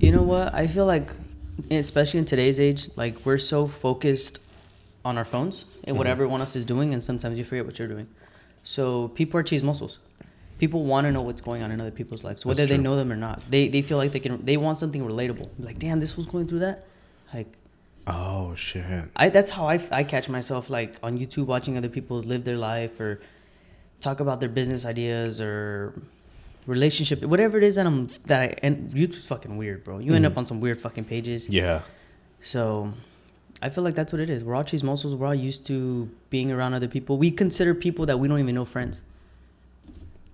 You know what? I feel like, especially in today's age, like we're so focused on our phones and what everyone else is doing, and sometimes you forget what you're doing. So people are cheese muscles. People want to know what's going on in other people's lives, whether they know them or not. They feel like they want something relatable. Like, damn, this was going through that. Like, oh shit. That's how I catch myself, like on YouTube, watching other people live their life or talk about their business ideas or relationship, whatever it is and YouTube's fucking weird, bro. You end up on some weird fucking pages. Yeah. So I feel like that's what it is. We're all cheese muscles. We're all used to being around other people. We consider people that we don't even know friends.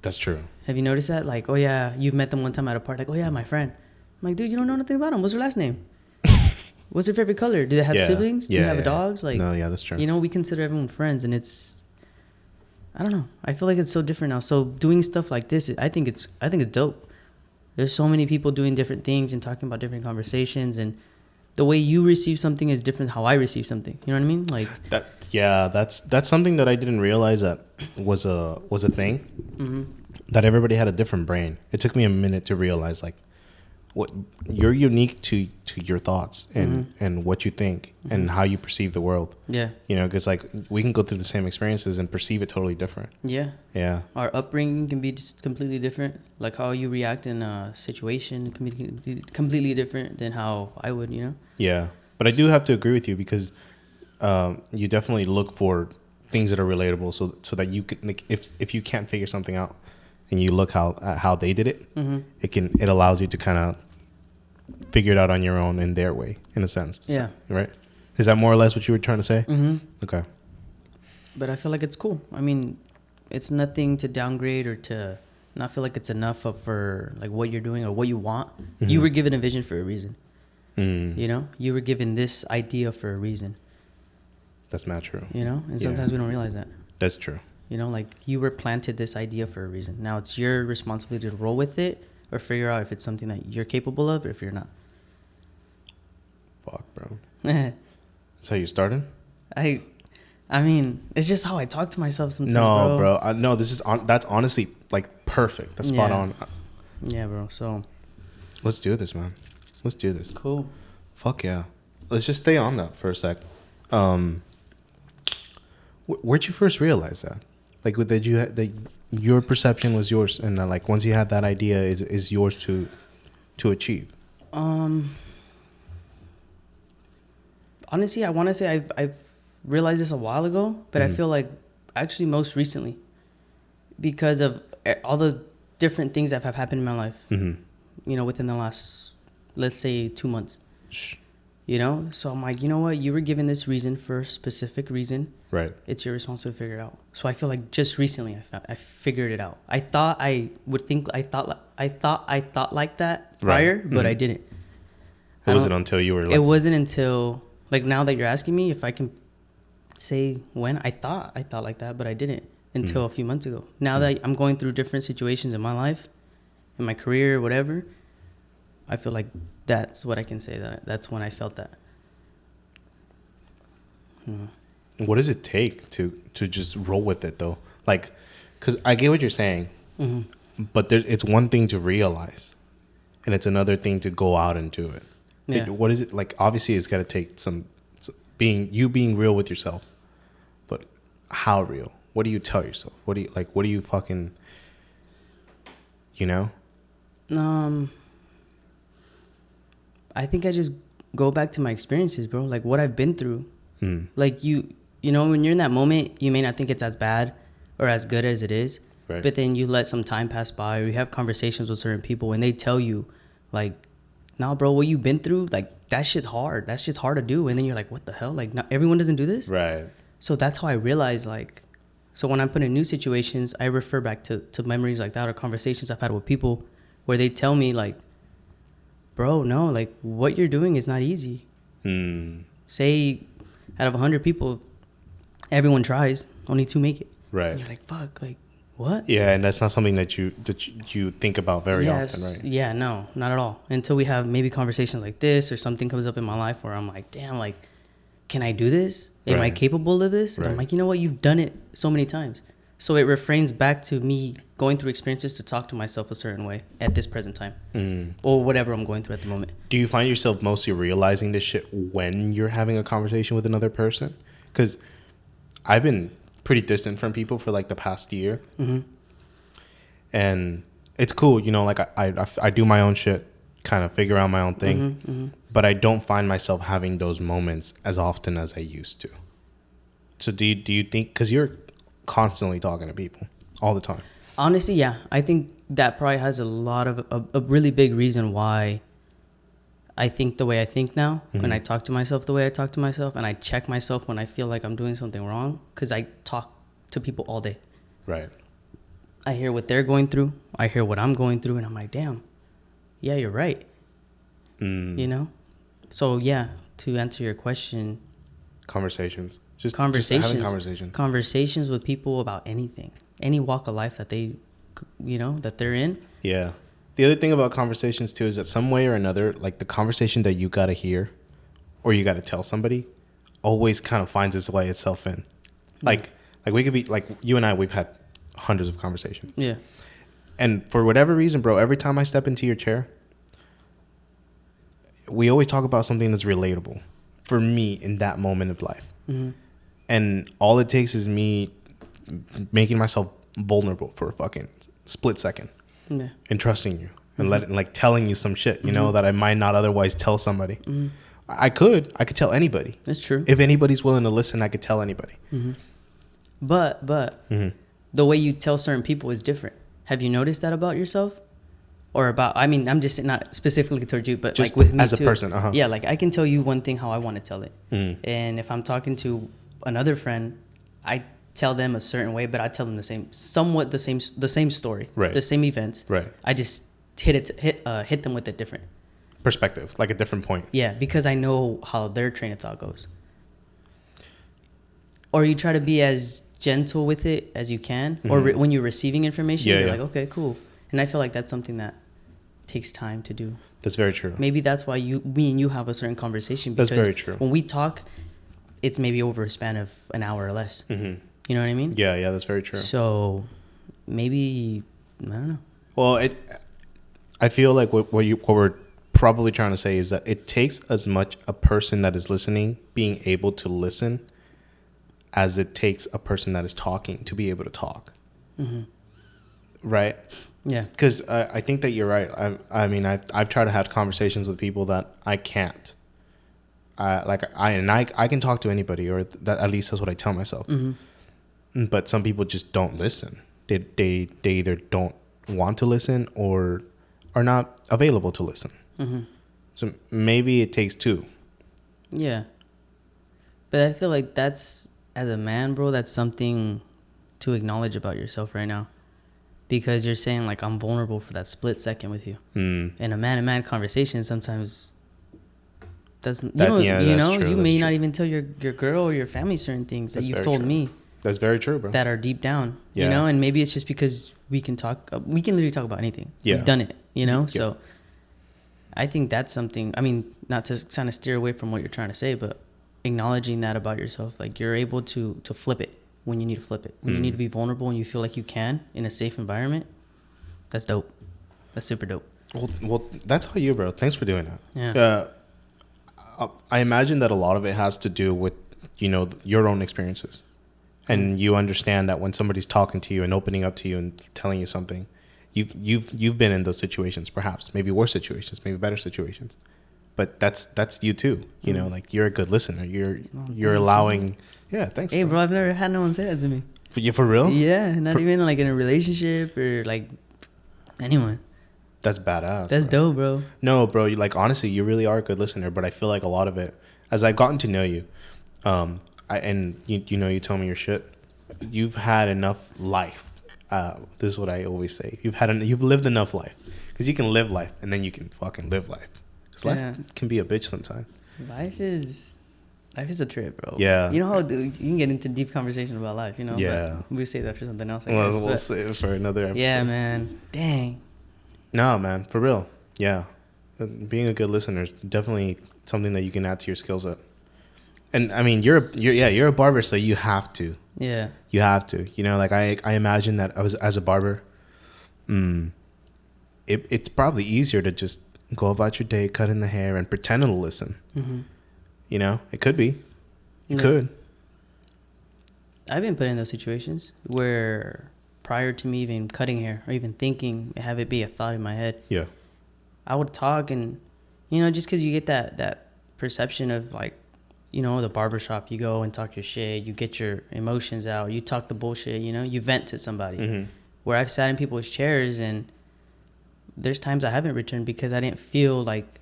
That's true. Have you noticed that? Like, oh yeah, you've met them one time at a party. Like, oh yeah, my friend. I'm like, dude, you don't know nothing about them. What's their last name? What's their favorite color? Do they have siblings? Do they have dogs? Like, no, yeah, that's true. You know, we consider everyone friends, and I don't know. I feel like it's so different now. So doing stuff like this, I think it's dope. There's so many people doing different things and talking about different conversations, and the way you receive something is different how I receive something. You know what I mean? Like that. Yeah, that's something that I didn't realize that was a thing. Mm-hmm. That everybody had a different brain. It took me a minute to realize, like, what you're unique to your thoughts and what you think and how you perceive the world. Yeah. You know, because like we can go through the same experiences and perceive it totally different. Yeah. Yeah. Our upbringing can be just completely different. Like how you react in a situation can be completely different than how I would, you know? Yeah. But I do have to agree with you because you definitely look for things that are relatable so that you can, like, if you can't figure something out and you look at how they did it, it allows you to kind of figure it out on your own in their way, in a sense. Yeah. Right? Is that more or less what you were trying to say? Mm-hmm. Okay. But I feel like it's cool. I mean, it's nothing to downgrade or to not feel like it's enough for like what you're doing or what you want. Mm-hmm. You were given a vision for a reason. Mm. You know? You were given this idea for a reason. That's not true. You know? And sometimes we don't realize that. That's true. You know, like you were planted this idea for a reason. Now it's your responsibility to roll with it or figure out if it's something that you're capable of or if you're not. Fuck, bro. That's how you started? I mean, it's just how I talk to myself sometimes, no, bro. No, that's honestly like perfect. That's spot on. Yeah, bro. So let's do this, man. Let's do this. Cool. Fuck yeah. Let's just stay on that for a sec. Where'd you first realize that? Like, that your perception was yours, and like once you had that idea, is yours to achieve. Honestly, I want to say I've realized this a while ago, but I feel like actually most recently, because of all the different things that have happened in my life. You know, within the last, let's say, 2 months. You know, so I'm like, you know what? You were given this reason for a specific reason. Right. It's your responsibility to figure it out. So I feel like just recently I figured it out. I thought I thought like that prior, but I didn't. It wasn't until you were like... It wasn't until, like, now that you're asking me if I can say when I thought like that, but I didn't until a few months ago. Now that I'm going through different situations in my life, in my career, whatever, I feel like that's what I can say. That's when I felt that. What does it take to just roll with it, though? Like, because I get what you're saying, but it's one thing to realize, and it's another thing to go out and do it. Yeah. What is it like? Obviously, it's got to take some being real with yourself. But how real? What do you tell yourself? What do you fucking, you know? I think I just go back to my experiences, bro. Like what I've been through. Like you know, when you're in that moment, you may not think it's as bad or as good as it is. Right. But then you let some time pass by, or you have conversations with certain people, and they tell you, like, nah, bro, what you've been through, like, that shit's hard. That shit's hard to do. And then you're like, what the hell? Like, not everyone doesn't do this. Right. So that's how I realized, like, so when I'm put in new situations, I refer back to memories like that or conversations I've had with people where they tell me, like, bro, no, like, what you're doing is not easy. Say, out of 100 people, everyone tries, only 2 make it. Right. And you're like, fuck, like, what? Yeah, and that's not something that you think about very often, right? Yeah, no, not at all. Until we have maybe conversations like this or something comes up in my life where I'm like, damn, like, can I do this? Am I capable of this? And I'm like, you know what? You've done it so many times. So it refrains back to me going through experiences to talk to myself a certain way at this present time, or whatever I'm going through at the moment. Do you find yourself mostly realizing this shit when you're having a conversation with another person? Because I've been pretty distant from people for like the past year, and it's cool, you know. Like I do my own shit, kind of figure out my own thing, but I don't find myself having those moments as often as I used to. So do you think, because you're constantly talking to people all the time? Honestly, yeah. I think that probably has a lot of a really big reason why I think the way I think now, when I talk to myself the way I talk to myself, and I check myself when I feel like I'm doing something wrong, because I talk to people all day. Right. I hear what they're going through. I hear what I'm going through, and I'm like, damn, yeah, you're right. You know? So, yeah, to answer your question. Conversations. Just having conversations. Conversations with people about anything. Any walk of life that they, you know, that they're in. Yeah. The other thing about conversations, too, is that some way or another, like the conversation that you got to hear or you got to tell somebody always kind of finds its way itself in. Like we could be, like you and I, we've had hundreds of conversations. Yeah. And for whatever reason, bro, every time I step into your chair, we always talk about something that's relatable for me in that moment of life. And all it takes is me making myself vulnerable for a fucking split second. Yeah. And trusting you and like telling you some shit, you know, that I might not otherwise tell somebody. I could tell anybody. That's true. If anybody's willing to listen, I could tell anybody. But the way you tell certain people is different. Have you noticed that about yourself? Or about, I mean, I'm just not specifically towards you, but just like with me as a too. person. Yeah, like I can tell you one thing how I want to tell it. And if I'm talking to another friend, I tell them a certain way, but I tell them somewhat the same story, right? The same events, right? I just hit them with a different perspective, like a different point. Yeah, because I know how their train of thought goes. Or you try to be as gentle with it as you can, or when you're receiving information, you're like, okay, cool. And I feel like that's something that takes time to do. That's very true. Maybe that's why me and you have a certain conversation. Because that's very true. When we talk, it's maybe over a span of an hour or less. You know what I mean? Yeah, that's very true. So maybe, I don't know. Well, I feel like what we're probably trying to say is that it takes as much a person that is listening being able to listen as it takes a person that is talking to be able to talk. Right? Yeah. Because I think that you're right. I mean, I've tried to have conversations with people that I can't. I can talk to anybody, or that at least that's what I tell myself. But some people just don't listen. They either don't want to listen or are not available to listen. So maybe it takes two. Yeah. But I feel like that's, as a man, bro, that's something to acknowledge about yourself right now. Because you're saying, like, I'm vulnerable for that split second with you. In a man-to-man conversation, sometimes you may not even tell your girl or your family certain things that you've told me. That's very true, bro. That are deep down, you know? And maybe it's just because we can literally talk about anything. We've done it, you know? So I think that's something, I mean, not to kind of steer away from what you're trying to say, but acknowledging that about yourself. Like, you're able to flip it when you need to flip it. When you need to be vulnerable and you feel like you can in a safe environment, that's dope. That's super dope. Well, that's how you, bro. Thanks for doing that. Yeah. I imagine that a lot of it has to do with, you know, your own experiences. And you understand that when somebody's talking to you and opening up to you and telling you something, you've been in those situations, perhaps, maybe worse situations, maybe better situations. But that's you too. You know, like, you're a good listener. You're allowing. Man. Yeah, thanks. Hey, bro, I've never had no one say that to me. For real? Yeah, not even like in a relationship or like anyone. That's badass. That's dope, bro. No, bro. You, like, honestly, you really are a good listener. But I feel like a lot of it, as I've gotten to know you, you tell me your shit. You've had enough life. This is what I always say. You've lived enough life, because you can live life and then you can fucking live life. Because life can be a bitch sometimes. Life is a trip, bro. Yeah. You know how you can get into deep conversation about life, you know? Yeah. But we'll save that for something else, We'll save it for another episode. Yeah, man. Dang. No, man. For real. Yeah. Being a good listener is definitely something that you can add to your skill set. And I mean, you're a barber, so you have to. Yeah. You have to. You know, like I imagine that as a barber, it's probably easier to just go about your day, cutting the hair, and pretend to listen. Mm-hmm. You know, it could be. You could. I've been put in those situations where prior to me even cutting hair or even thinking, have it be a thought in my head. Yeah. I would talk and, you know, just because you get that perception of like, you know, the barbershop, you go and talk your shit, you get your emotions out, you talk the bullshit, you know, you vent to somebody. Mm-hmm. Where I've sat in people's chairs and there's times I haven't returned because I didn't feel like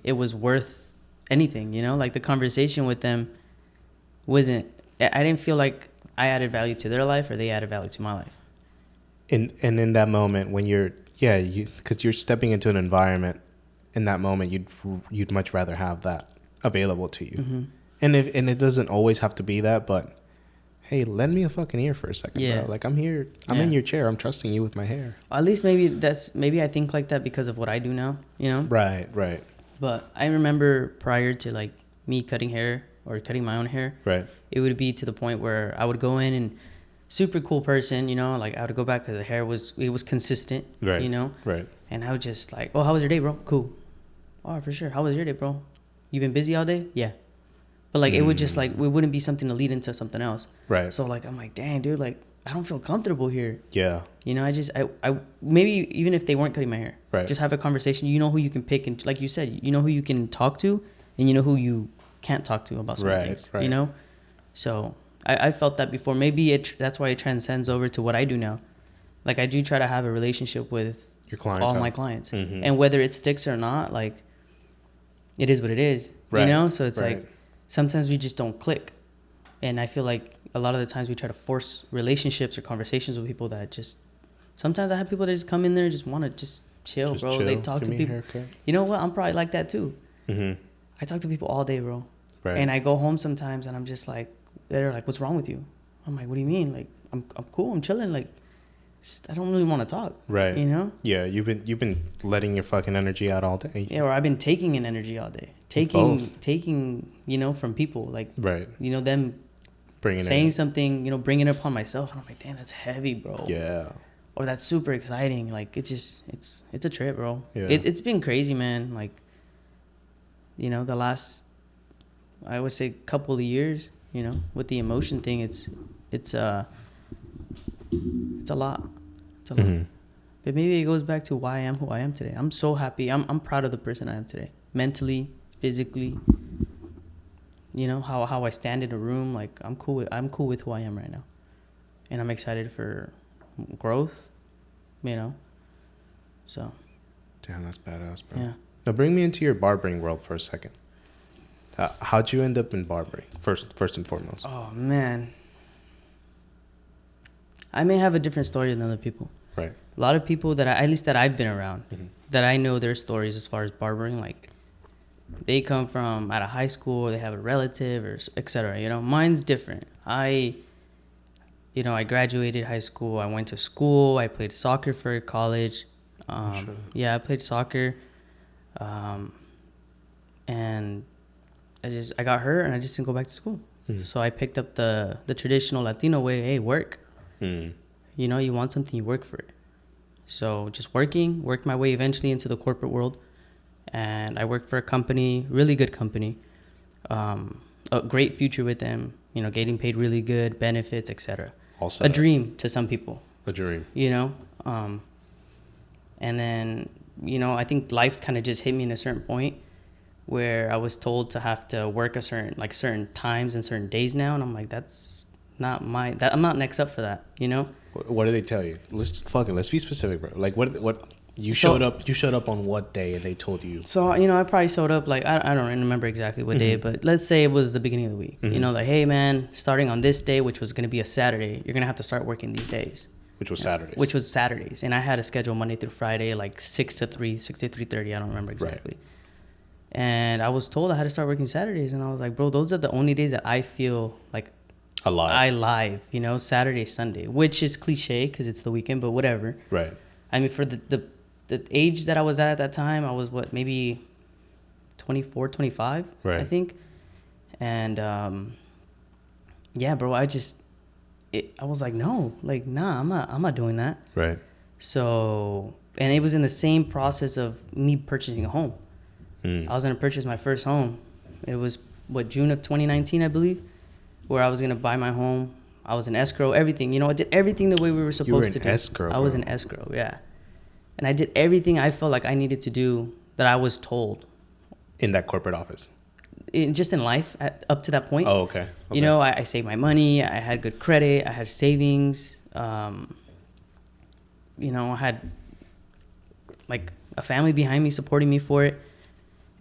it was worth anything, you know, like the conversation with them I didn't feel like I added value to their life or they added value to my life. And in that moment when because you're stepping into an environment, in that moment you'd much rather have that available to you. Mm-hmm. And it doesn't always have to be that, but hey, lend me a fucking ear for a second, bro. Like I'm here, I'm in your chair, I'm trusting you with my hair. At least maybe I think like that because of what I do now, you know? Right. But I remember prior to like me cutting hair or cutting my own hair, right? It would be to the point where I would go in and super cool person, you know, like I would go back because the hair was consistent, right? You know, right? And I would just like, oh, how was your day, bro? Cool. Oh, for sure. How was your day, bro? You been busy all day? Yeah. But like it would just like it wouldn't be something to lead into something else, right? So like I'm like, dang, dude, like I don't feel comfortable here. Yeah. You know, I maybe even if they weren't cutting my hair, right? Just have a conversation. You know who you can pick and like you said, you know who you can talk to, and you know who you can't talk to about certain things. Right. You know, so I felt that before. Maybe that's why it transcends over to what I do now. Like I do try to have a relationship with your all my clients, and whether it sticks or not, like it is what it is. Right. You know, so it's like sometimes we just don't click, and I feel like a lot of the times we try to force relationships or conversations with people that just. Sometimes I have people that just come in there and just want to just chill, bro. Chill. They talk to people. You know what? I'm probably like that too. Mm-hmm. I talk to people all day, bro. Right. And I go home sometimes and I'm just like, they're like, what's wrong with you? I'm like, what do you mean? Like, I'm cool. I'm chilling. Like, I don't really want to talk. Right. You know? Yeah. You've been letting your fucking energy out all day. Yeah. Or I've been taking in energy all day. Taking, you know, from people. Like, right. You know, them saying something, you know, bringing it upon myself. And I'm like, damn, that's heavy, bro. Yeah. Or that's super exciting. Like, it's a trip, bro. Yeah. It's been crazy, man. Like, you know, the last, I would say, couple of years, you know, with the emotion thing, it's a lot. It's a lot. But maybe it goes back to why I am who I am today. I'm so happy. I'm proud of the person I am today. Mentally, physically, you know, how I stand in a room. Like, I'm cool with who I am right now. And I'm excited for growth, you know. So. Damn, that's badass, bro. Yeah. Now bring me into your barbering world for a second. How'd you end up in barbering, first and foremost? Oh, man. I may have a different story than other people. Right. A lot of people that I've been around, that I know their stories as far as barbering, like they come from out of high school, or they have a relative, or et cetera. You know, mine's different. I graduated high school. I went to school. I played soccer for college. Yeah, I played soccer. And I got hurt and I just didn't go back to school. So I picked up the traditional Latino way. Hey, work. You know, you want something, you work for it. So just worked my way eventually into the corporate world. And I worked for a company, really good company. A great future with them, you know, getting paid really good, benefits, etc. A dream to some people. A dream. You know? And then, you know, I think life kind of just hit me in a certain point where I was told to have to work certain times and certain days now. And I'm like, I'm not next up for that, you know? What do they tell you? Let's be specific, bro. Like what you showed up on what day and they told you? So, you know, I probably showed up like, I don't remember exactly what day, but let's say it was the beginning of the week. You know, like, hey man, starting on this day, which was going to be a Saturday, you're going to have to start working these days. Which was Saturdays. Which was Saturdays. And I had a schedule Monday through Friday, like 6 to 3:30. I don't remember exactly. Right. And I was told I had to start working Saturdays. And I was like, bro, those are the only days that I feel like alive, you know, Saturday, Sunday, which is cliche because it's the weekend, but whatever. Right. I mean, for the age that I was at that time, I was maybe 24, 25, right. I think. And yeah, bro, I was like, no, like, nah, I'm not doing that. Right. So, and it was in the same process of me purchasing a home. I was going to purchase my first home. It was June of 2019, I believe, where I was going to buy my home. I was in escrow, everything. I did everything the way we were supposed to do. Escrow, I was in escrow, yeah. And I did everything I felt like I needed to do that I was told. In that corporate office? Just in life, up to that point. Oh, okay. I saved my money. I had good credit. I had savings. I had like a family behind me supporting me for it.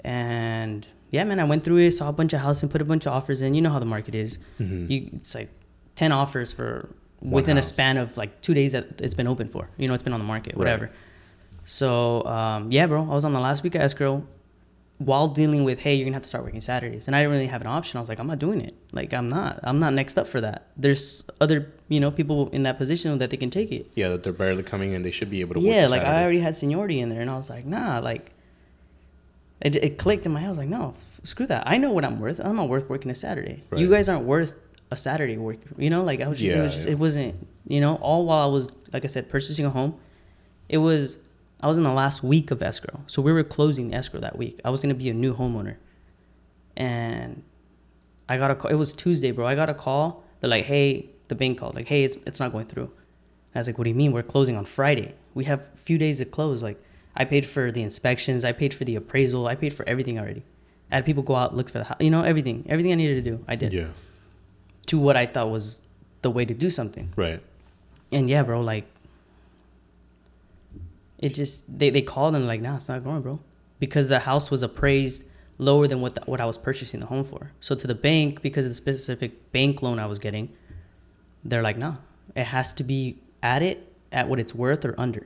And yeah, man, I went through it, saw a bunch of houses and put a bunch of offers in. You know how the market is. It's like 10 offers for within a span of like 2 days that it's been open for. It's been on the market, whatever. Right. So, yeah, bro, I was on the last week of escrow while dealing with, hey, you're going to have to start working Saturdays. And I didn't really have an option. I was like, I'm not doing it. Like, I'm not next up for that. There's other, people in that position that they can take it. Yeah, that they're barely coming in. They should be able to work Saturday. I already had seniority in there. And I was like, nah, like, it clicked in my head. I was like, no, screw that. I know what I'm worth. I'm not worth working a Saturday. Right. You guys aren't worth a Saturday work. Like, I was just, it wasn't, all while I was, like I said, purchasing a home. I was in the last week of escrow. So we were closing the escrow that week. I was going to be a new homeowner. And I got a call. It was Tuesday, bro. I got a call. They're like, hey, the bank called. Like, hey, it's not going through. And I was like, what do you mean? We're closing on Friday. We have a few days to close. Like, I paid for the inspections. I paid for the appraisal. I paid for everything already. I had people go out, look for the house. Everything. Everything I needed to do, I did. Yeah. To what I thought was the way to do something. Right. And yeah, bro, like, it just, they called and like, nah, it's not going, bro. Because the house was appraised lower than what I was purchasing the home for. So to the bank, because of the specific bank loan I was getting, they're like, nah, it has to be at what it's worth or under.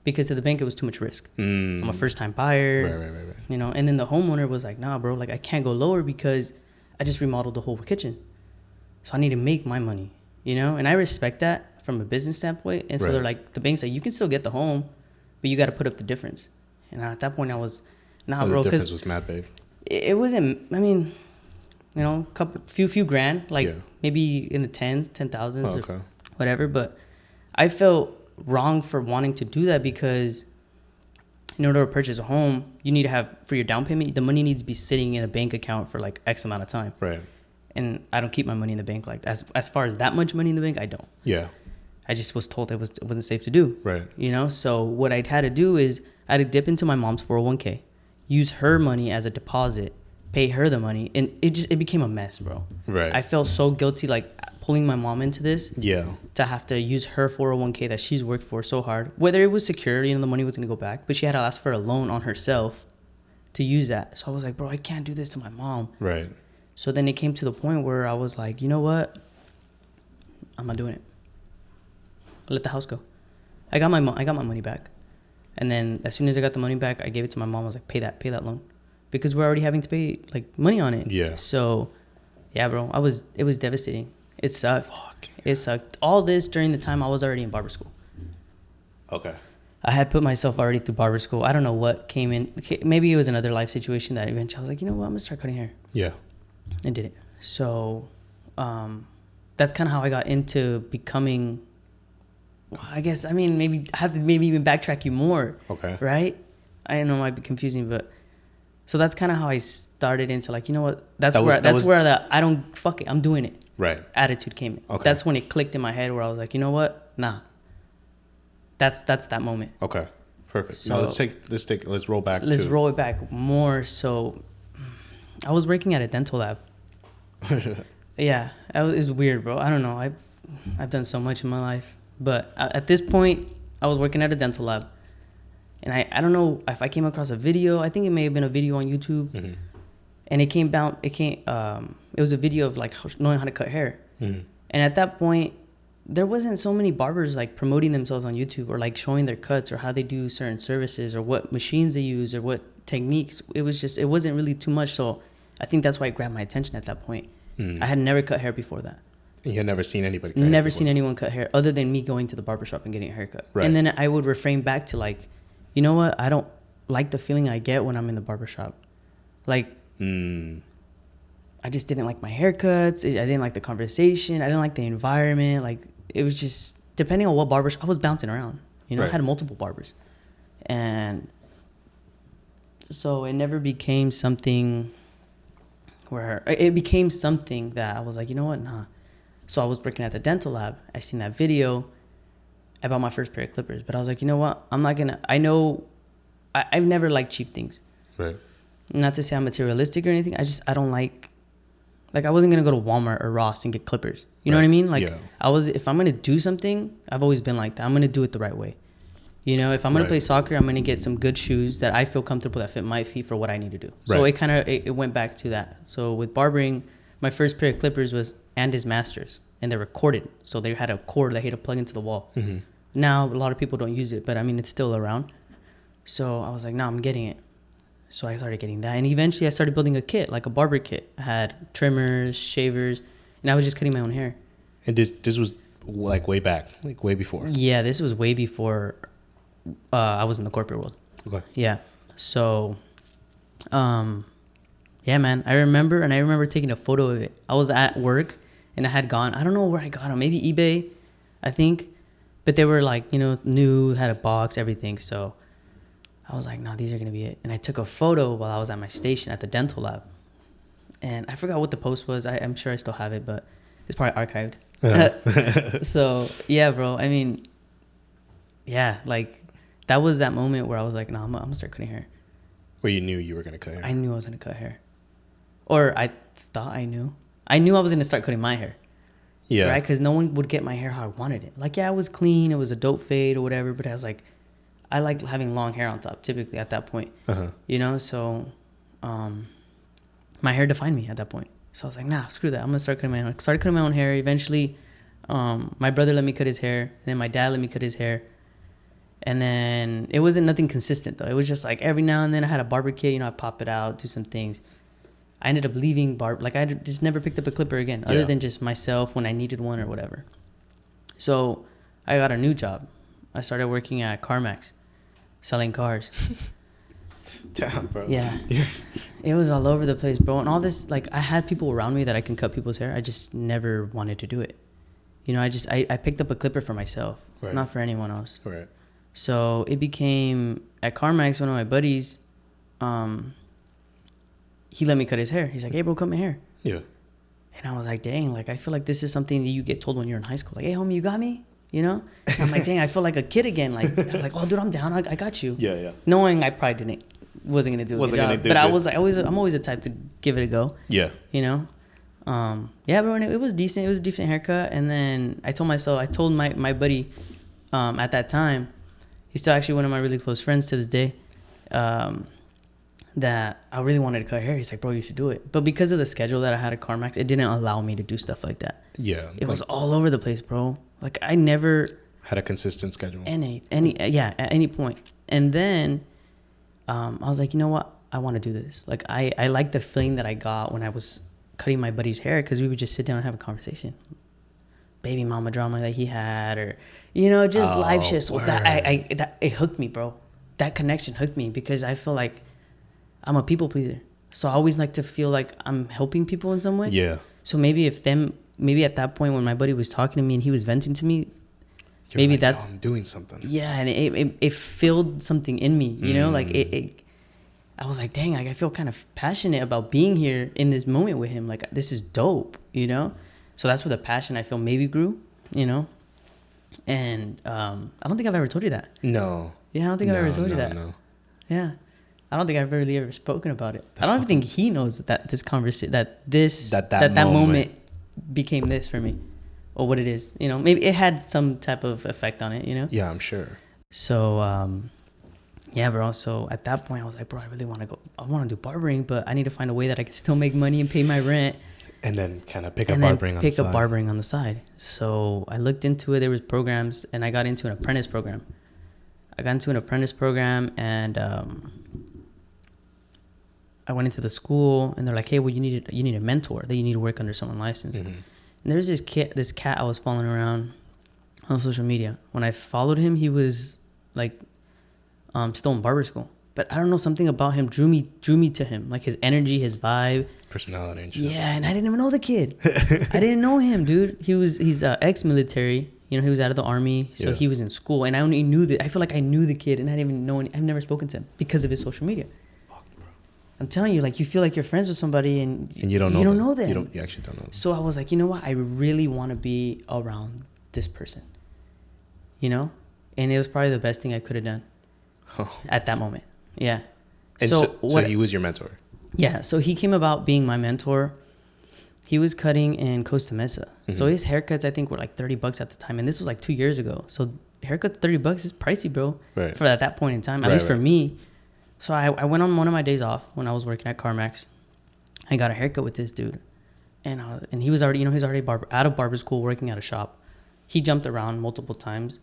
Because to the bank, it was too much risk. I'm a first-time buyer. Right. And then the homeowner was like, nah, bro, like, I can't go lower because I just remodeled the whole kitchen. So I need to make my money, And I respect that from a business standpoint. And so they're like, the bank's like, you can still get the home, but you got to put up the difference. And at that point, I was, nah, bro. The difference was mad big. It wasn't, I mean, few grand, like maybe in the 10,000s or whatever. But I felt wrong for wanting to do that because in order to purchase a home, you need to have, for your down payment, the money needs to be sitting in a bank account for like X amount of time. Right. And I don't keep my money in the bank like that. As far as that much money in the bank, I don't. Yeah. I just was told it wasn't safe to do. Right. So what I'd had to do is I had to dip into my mom's 401k, use her money as a deposit, pay her the money, and it became a mess, bro. Right. I felt so guilty, like pulling my mom into this. Yeah. To have to use her 401k that she's worked for so hard, whether it was secure, the money was gonna go back, but she had to ask for a loan on herself to use that. So I was like, bro, I can't do this to my mom. Right. So then it came to the point where I was like, you know what? I'm not doing it. Let the house go. I got my money back. And then as soon as I got the money back, I gave it to my mom. I was like, pay that loan. Because we're already having to pay like money on it. Yeah. So yeah, bro, it was devastating. It sucked. Fuck. It sucked. All this during the time I was already in barber school. Okay. I had put myself already through barber school. I don't know what came in. Maybe it was another life situation that eventually I was like, you know what, I'm gonna start cutting hair. Yeah. And did it. So that's kind of how I got into becoming, I guess, maybe I have to even backtrack you more. Okay. Right? I know it might be confusing, but so that's kind of how I started into like, you know what? That's where the I don't, fuck it, I'm doing it. Right. Attitude came in. Okay. That's when it clicked in my head where I was like, you know what? Nah. That's that moment. Okay. Perfect. So now let's roll back. Let's roll it back more. So I was working at a dental lab. Yeah. It's weird, bro. I don't know. I've done so much in my life. But at this point, I was working at a dental lab. And I don't know if I came across a video. I think it may have been a video on YouTube. Mm-hmm. And it was a video of like knowing how to cut hair. Mm-hmm. And at that point, there wasn't so many barbers like promoting themselves on YouTube or like showing their cuts or how they do certain services or what machines they use or what techniques. It wasn't really too much. So I think that's why it grabbed my attention at that point. Mm-hmm. I had never cut hair before that. You had never seen anybody cut hair? Never seen anyone cut hair other than me going to the barbershop and getting a haircut. Right. And then I would refrain back to like, you know what? I don't like the feeling I get when I'm in the barbershop. Like, I just didn't like my haircuts. I didn't like the conversation. I didn't like the environment. Like, it was just, depending on what barbers, I was bouncing around. You know, I had multiple barbers. And so it never became something where, it became something that I was like, you know what, nah. So I was working at the dental lab. I seen that video. I bought my first pair of clippers. But I was like, you know what, I'm not going to, I know, I've never liked cheap things. Right. Not to say I'm materialistic or anything. I don't like I wasn't going to go to Walmart or Ross and get clippers. You know what I mean? Like, if I'm going to do something, I've always been like that. I'm going to do it the right way. You know, if I'm going to play soccer, I'm going to get some good shoes that I feel comfortable that fit my feet for what I need to do. So it kind of, it went back to that. So with barbering, my first pair of clippers was Andes Masters, and they were corded. So they had a cord that you had to plug into the wall. Mm-hmm. Now, a lot of people don't use it, but I mean, it's still around. So I was like, no, I'm getting it. So I started getting that. And eventually I started building a kit, like a barber kit. I had trimmers, shavers, and I was just cutting my own hair. And this was like way back, like way before? Yeah, this was way before I was in the corporate world. Okay. Yeah. So, yeah, man. I remember taking a photo of it. I was at work and I had gone, I don't know where I got them, maybe eBay, I think. But they were like, you know, new, had a box, everything. So I was like, no, these are going to be it. And I took a photo while I was at my station at the dental lab. And I forgot what the post was. I'm sure I still have it, but it's probably archived. Yeah. So, yeah, bro. I mean, yeah, like, that was that moment where I was like, no, I'm going to start cutting hair. Where you knew you were going to cut hair? I knew I was going to cut hair. Or I thought I knew. I knew I was going to start cutting my hair. Yeah. Right? Because no one would get my hair how I wanted it. Like, yeah, it was clean. It was a dope fade or whatever. But I was like, I like having long hair on top, typically, at that point. You know, so my hair defined me at that point. So I was like, nah, screw that. I'm going to start cutting my own. Started cutting my own hair. Eventually, my brother let me cut his hair. And then my dad let me cut his hair. And then it wasn't nothing consistent, though. It was just like every now and then I had a barber kit. You know, I pop it out, do some things. I ended up leaving like, I just never picked up a clipper again, other than just myself when I needed one or whatever. So I got a new job. I started working at CarMax, selling cars. Damn, bro. Yeah. It was all over the place, bro. And all this, like, I had people around me that I can cut people's hair. I just never wanted to do it. You know, I picked up a clipper for myself, not for anyone else. Right. So it became, at CarMax, one of my buddies, he let me cut his hair. He's like, hey, bro, cut my hair. Yeah. And I was like, dang, like, I feel like this is something that you get told when you're in high school. Like, hey, homie, you got me? You know? And I'm like, dang, I feel like a kid again. Like, I'm like, oh, dude, I'm down. I got you. Yeah, yeah. Knowing I probably wasn't going to do a good job. But I'm always the type to give it a go. Yeah. You know? Yeah, bro, and it was decent. It was a decent haircut. And then I told my buddy at that time, he's still actually one of my really close friends to this day, that I really wanted to cut hair. He's like, bro, you should do it. But because of the schedule that I had at CarMax, it didn't allow me to do stuff like that. Yeah. It was all over the place, bro. Like, I never had a consistent schedule. At any point. And then I was like, you know what? I want to do this. Like, I like the feeling that I got when I was cutting my buddy's hair, because we would just sit down and have a conversation. Baby mama drama that he had, or, you know, just life shit. So that it hooked me, bro. That connection hooked me, because I feel like I'm a people pleaser. So I always like to feel like I'm helping people in some way. Yeah. So maybe at that point when my buddy was talking to me and he was venting to me, maybe like, that's I'm doing something. Yeah, and it filled something in me, you know, like I was like, dang, like, I feel kind of passionate about being here in this moment with him. Like, this is dope, you know? So that's where the passion I feel maybe grew, you know? And I don't think I've ever told you that. No. Yeah, I don't think I've ever told you that. No. Yeah. I don't think I've really ever spoken about it. I don't even think he knows that this conversation, that moment became this for me, or what it is. You know, maybe it had some type of effect on it, you know? Yeah, I'm sure. So, yeah, bro. So at that point, I was like, bro, I really want to do barbering, but I need to find a way that I can still make money and pay my rent. And then kind of pick up barbering on the side. So I looked into it. There was programs, and I got into an apprentice program. And I went into the school, and they're like, hey, well, you need a mentor. That you need to work under someone licensed. Mm-hmm. And there's this cat I was following around on social media. When I followed him, he was like still in barber school. but I don't know, something about him drew me to him, like his energy, his vibe, personality and shit. Yeah, and I didn't even know the kid. I didn't know him, dude. He's ex-military. You know, he was out of the army, so he was in school, and I only knew that. I feel like I knew the kid, and I didn't even know. I've never spoken to him because of his social media. Fuck, bro. I'm telling you, like, you feel like you're friends with somebody, and you don't know them. You actually don't know them. So I was like, you know what? I really want to be around this person. You know, and it was probably the best thing I could have done at that moment. Yeah. And so he was your mentor. Yeah. So he came about being my mentor. He was cutting in Costa Mesa. Mm-hmm. So his haircuts, I think, were like $30 at the time. And this was like 2 years ago. So haircuts, $30 is pricey, bro. Right. For at that point in time, at least for me. So I went on one of my days off when I was working at CarMax. I got a haircut with this dude. And he was already, he's already out of barber school, working at a shop. He jumped around multiple times.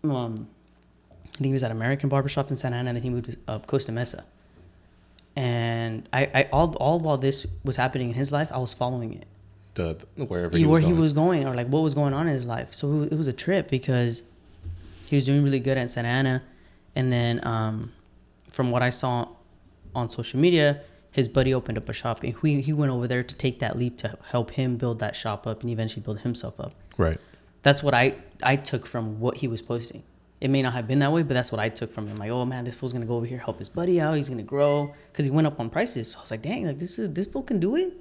I think he was at American Barbershop in Santa Ana, and then he moved to Costa Mesa. And I all while this was happening in his life, I was following it. Where he was going, or like what was going on in his life. So it was a trip because he was doing really good at Santa Ana, and then from what I saw on social media, his buddy opened up a shop, and he went over there to take that leap to help him build that shop up and eventually build himself up. Right. That's what I took from what he was posting. It may not have been that way, but that's what I took from him. Like, oh man, this fool's gonna go over here, help his buddy out. He's gonna grow, because he went up on prices. So I was like, dang, like this fool can do it,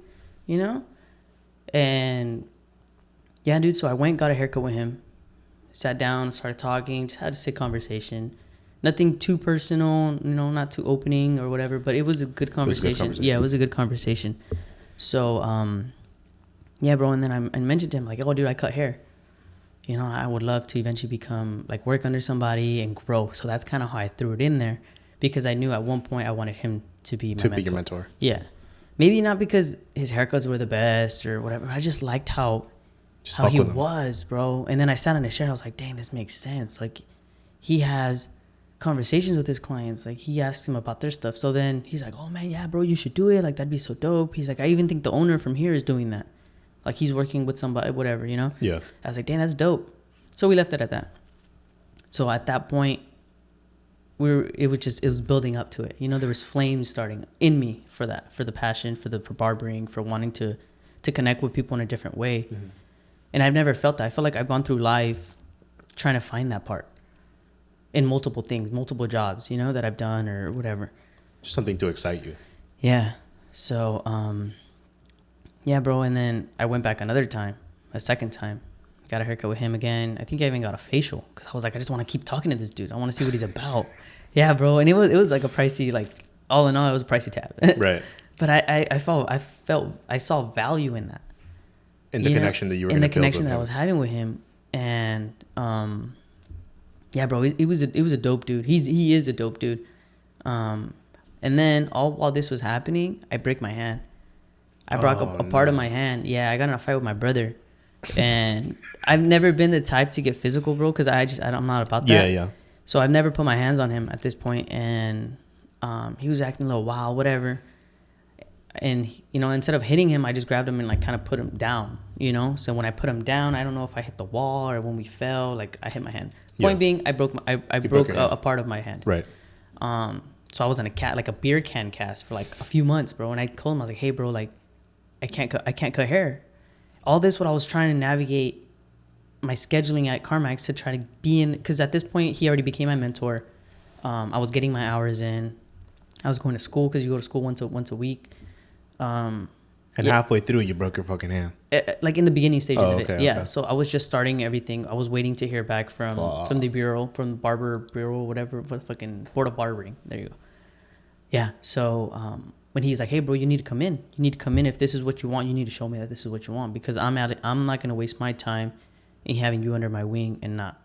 And yeah, dude. So I went, got a haircut with him, sat down, started talking, just had a sick conversation. Nothing too personal, not too opening or whatever, but it was a good conversation. Yeah, it was a good conversation. So yeah, bro. And then I mentioned to him, like, oh, dude, I cut hair. I would love to eventually become, like, work under somebody and grow. So that's kind of how I threw it in there, because I knew at one point I wanted him to be my mentor. To be your mentor. Yeah. Maybe not because his haircuts were the best or whatever. I just liked how he was, bro. And then I sat in his chair. I was like, dang, this makes sense. Like, he has conversations with his clients. Like, he asks them about their stuff. So then he's like, oh, man, yeah, bro, you should do it. Like, that'd be so dope. He's like, I even think the owner from here is doing that. Like, he's working with somebody, whatever, Yeah. I was like, damn, that's dope. So we left it at that. So at that point, it was building up to it. There was flames starting in me for that, for the passion, for barbering, for wanting to connect with people in a different way. Mm-hmm. And I've never felt that. I feel like I've gone through life trying to find that part in multiple things, multiple jobs, that I've done or whatever. Just something to excite you. Yeah. So, yeah, bro. And then I went back a second time, got a haircut with him again. I think I even got a facial, because I was like, I just want to keep talking to this dude. I want to see what he's about. Yeah, bro. And it was like a pricey, like, all in all, it was a pricey tab. Right. But I saw value in that. In the connection that you were in the connection that I was having with him. And yeah, bro, it was a dope dude. He is a dope dude. And then while this was happening, I break my hand. I broke a part of my hand. Yeah, I got in a fight with my brother. And I've never been the type to get physical, bro, because I'm not about that. Yeah. So I've never put my hands on him at this point. And he was acting a little wild, whatever. And, instead of hitting him, I just grabbed him and, like, kind of put him down, So when I put him down, I don't know if I hit the wall or when we fell, like, I hit my hand. Point being, I broke a part of my hand. Right. So I was in a beer can cast for, like, a few months, bro. And I told him, I was like, hey, bro, like, I can't cut hair. All this, what I was trying to navigate my scheduling at CarMax to try to be in, because at this point, he already became my mentor. I was getting my hours in. I was going to school, because you go to school once a week. And halfway through, you broke your fucking hand. Like in the beginning stages of it. Yeah. Okay. So I was just starting everything. I was waiting to hear back from the bureau, from the barber bureau, whatever, for the fucking board of barbering. There you go. Yeah. So when he's like, hey, bro, you need to come in. You need to come in. If this is what you want, you need to show me that this is what you want, because I'm not going to waste my time in having you under my wing and not.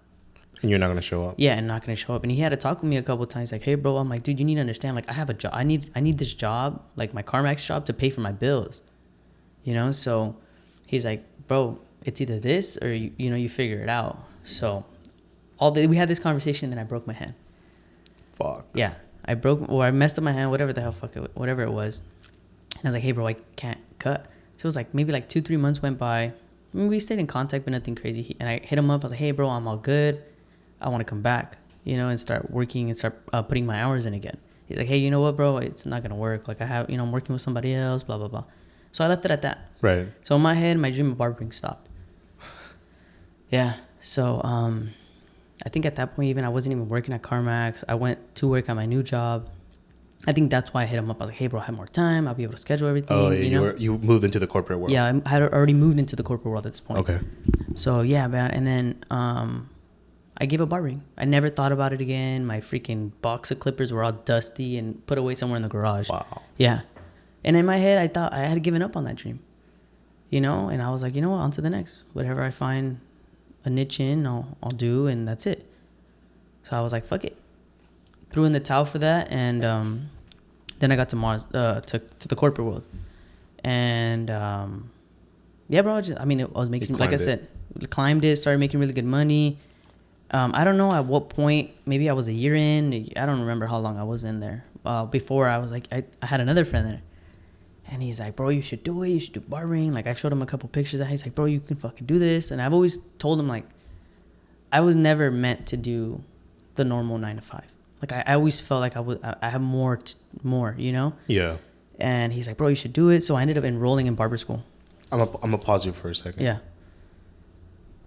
And you're not going to show up. Yeah, and not going to show up. And he had to talk with me a couple of times, like, hey, bro, I'm like, dude, you need to understand, like, I have a job. I need this job, like my CarMax job, to pay for my bills. So he's like, bro, it's either this or you figure it out. So we had this conversation, and then I broke my hand. Fuck. Yeah. I messed up my hand, whatever it was. And I was like, hey, bro, I can't cut. So it was like maybe like 2-3 months went by. I mean, we stayed in contact, but nothing crazy. And I hit him up. I was like, hey, bro, I'm all good. I want to come back. you know, and start working and start putting my hours in again. He's like, hey, you know what, bro? It's not going to work. Like, I'm working with somebody else, blah, blah, blah. So I left it at that. Right. So in my head, my dream of barbering stopped. Yeah. So I think at that point, even I wasn't even working at CarMax. I went to work at my new job. I think that's why I hit him up. I was like, hey, bro, I have more time. I'll be able to schedule everything. Oh, yeah, you moved into the corporate world. Yeah, I had already moved into the corporate world at this point. Okay. So, yeah, man. And then I gave up barbering. I never thought about it again. My freaking box of clippers were all dusty and put away somewhere in the garage. Wow. Yeah. And in my head, I thought I had given up on that dream. You know? And I was like, you know what? On to the next. Whatever I find a niche in, I'll do, and that's it. So I was like, fuck it. Threw in the towel for that, and then I got to the corporate world. And yeah, bro, I was making, like I said, climbed it, started making really good money. I don't know at what point, maybe I was a year in. I don't remember how long I was in there. Before I was like, I had another friend there. And he's like, bro, you should do it. You should do barbering. Like, I showed him a couple pictures. He's like, bro, you can fucking do this. And I've always told him, like, I was never meant to do the normal 9 to 5. Like, I always felt like I have more, you know? Yeah. And he's like, bro, you should do it. So I ended up enrolling in barber school. I'm gonna pause you for a second. Yeah.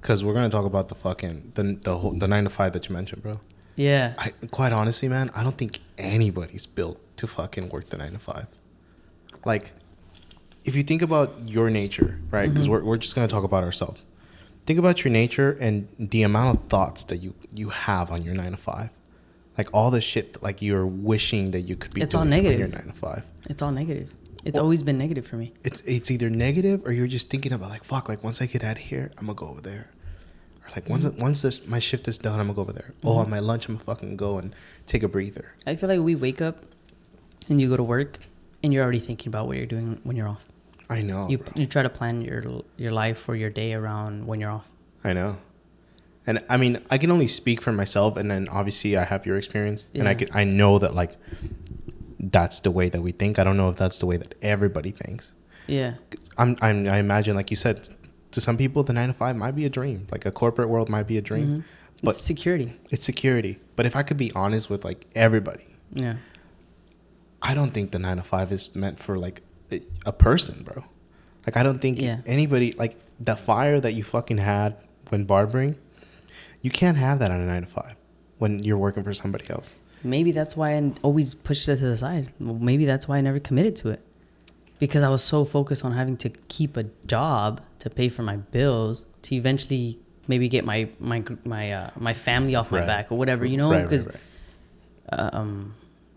Because we're gonna talk about the fucking the 9 to 5 that you mentioned, bro. Yeah. Quite honestly, man, I don't think anybody's built to fucking work the 9 to 5. Like, if you think about your nature, right? Because we're just gonna talk about ourselves. Think about your nature and the amount of thoughts that you have on your 9 to 5. Like, all the shit like you're wishing that you could be doing on your 9 to 5. It's all negative. It's always been negative for me. It's either negative, or you're just thinking about, like, fuck, like, once I get out of here, I'm gonna go over there. Or like, once my shift is done, I'm gonna go over there. Oh, on my lunch, I'm gonna fucking go and take a breather. I feel like we wake up and you go to work and you're already thinking about what you're doing when you're off. I know. You try to plan your life or your day around when you're off. I know. And I mean, I can only speak for myself, and then obviously I have your experience, and I know that, like, that's the way that we think. I don't know if that's the way that everybody thinks. Yeah. I imagine, like you said, to some people the 9 to 5 might be a dream. Like, a corporate world might be a dream. But it's security. It's security. But if I could be honest with, like, everybody, yeah, I don't think the 9 to 5 is meant for, like, a person, bro. Like, I don't think anybody, like, the fire that you fucking had when barbering, you can't have that on a 9 to 5 when you're working for somebody else. Maybe that's why I always pushed it to the side. Maybe that's why I never committed to it, because I was so focused on having to keep a job to pay for my bills to eventually maybe get my family off my back or whatever, you know? Because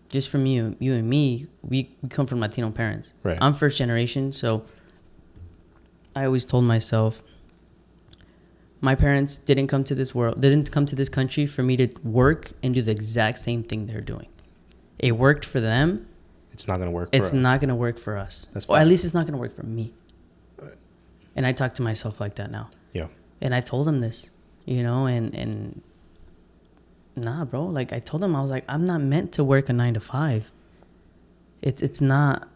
just from you and me, we come from Latino parents. Right. I'm first generation, so I always told myself, my parents didn't come to this country for me to work and do the exact same thing they're doing. It worked for them. It's not going to work for us. It's not going to work for us. Or at least it's not going to work for me. And I talk to myself like that now. Yeah. And I've told them this, you know, and nah, bro. Like, I told them, I was like, I'm not meant to work a 9 to 5. It's not.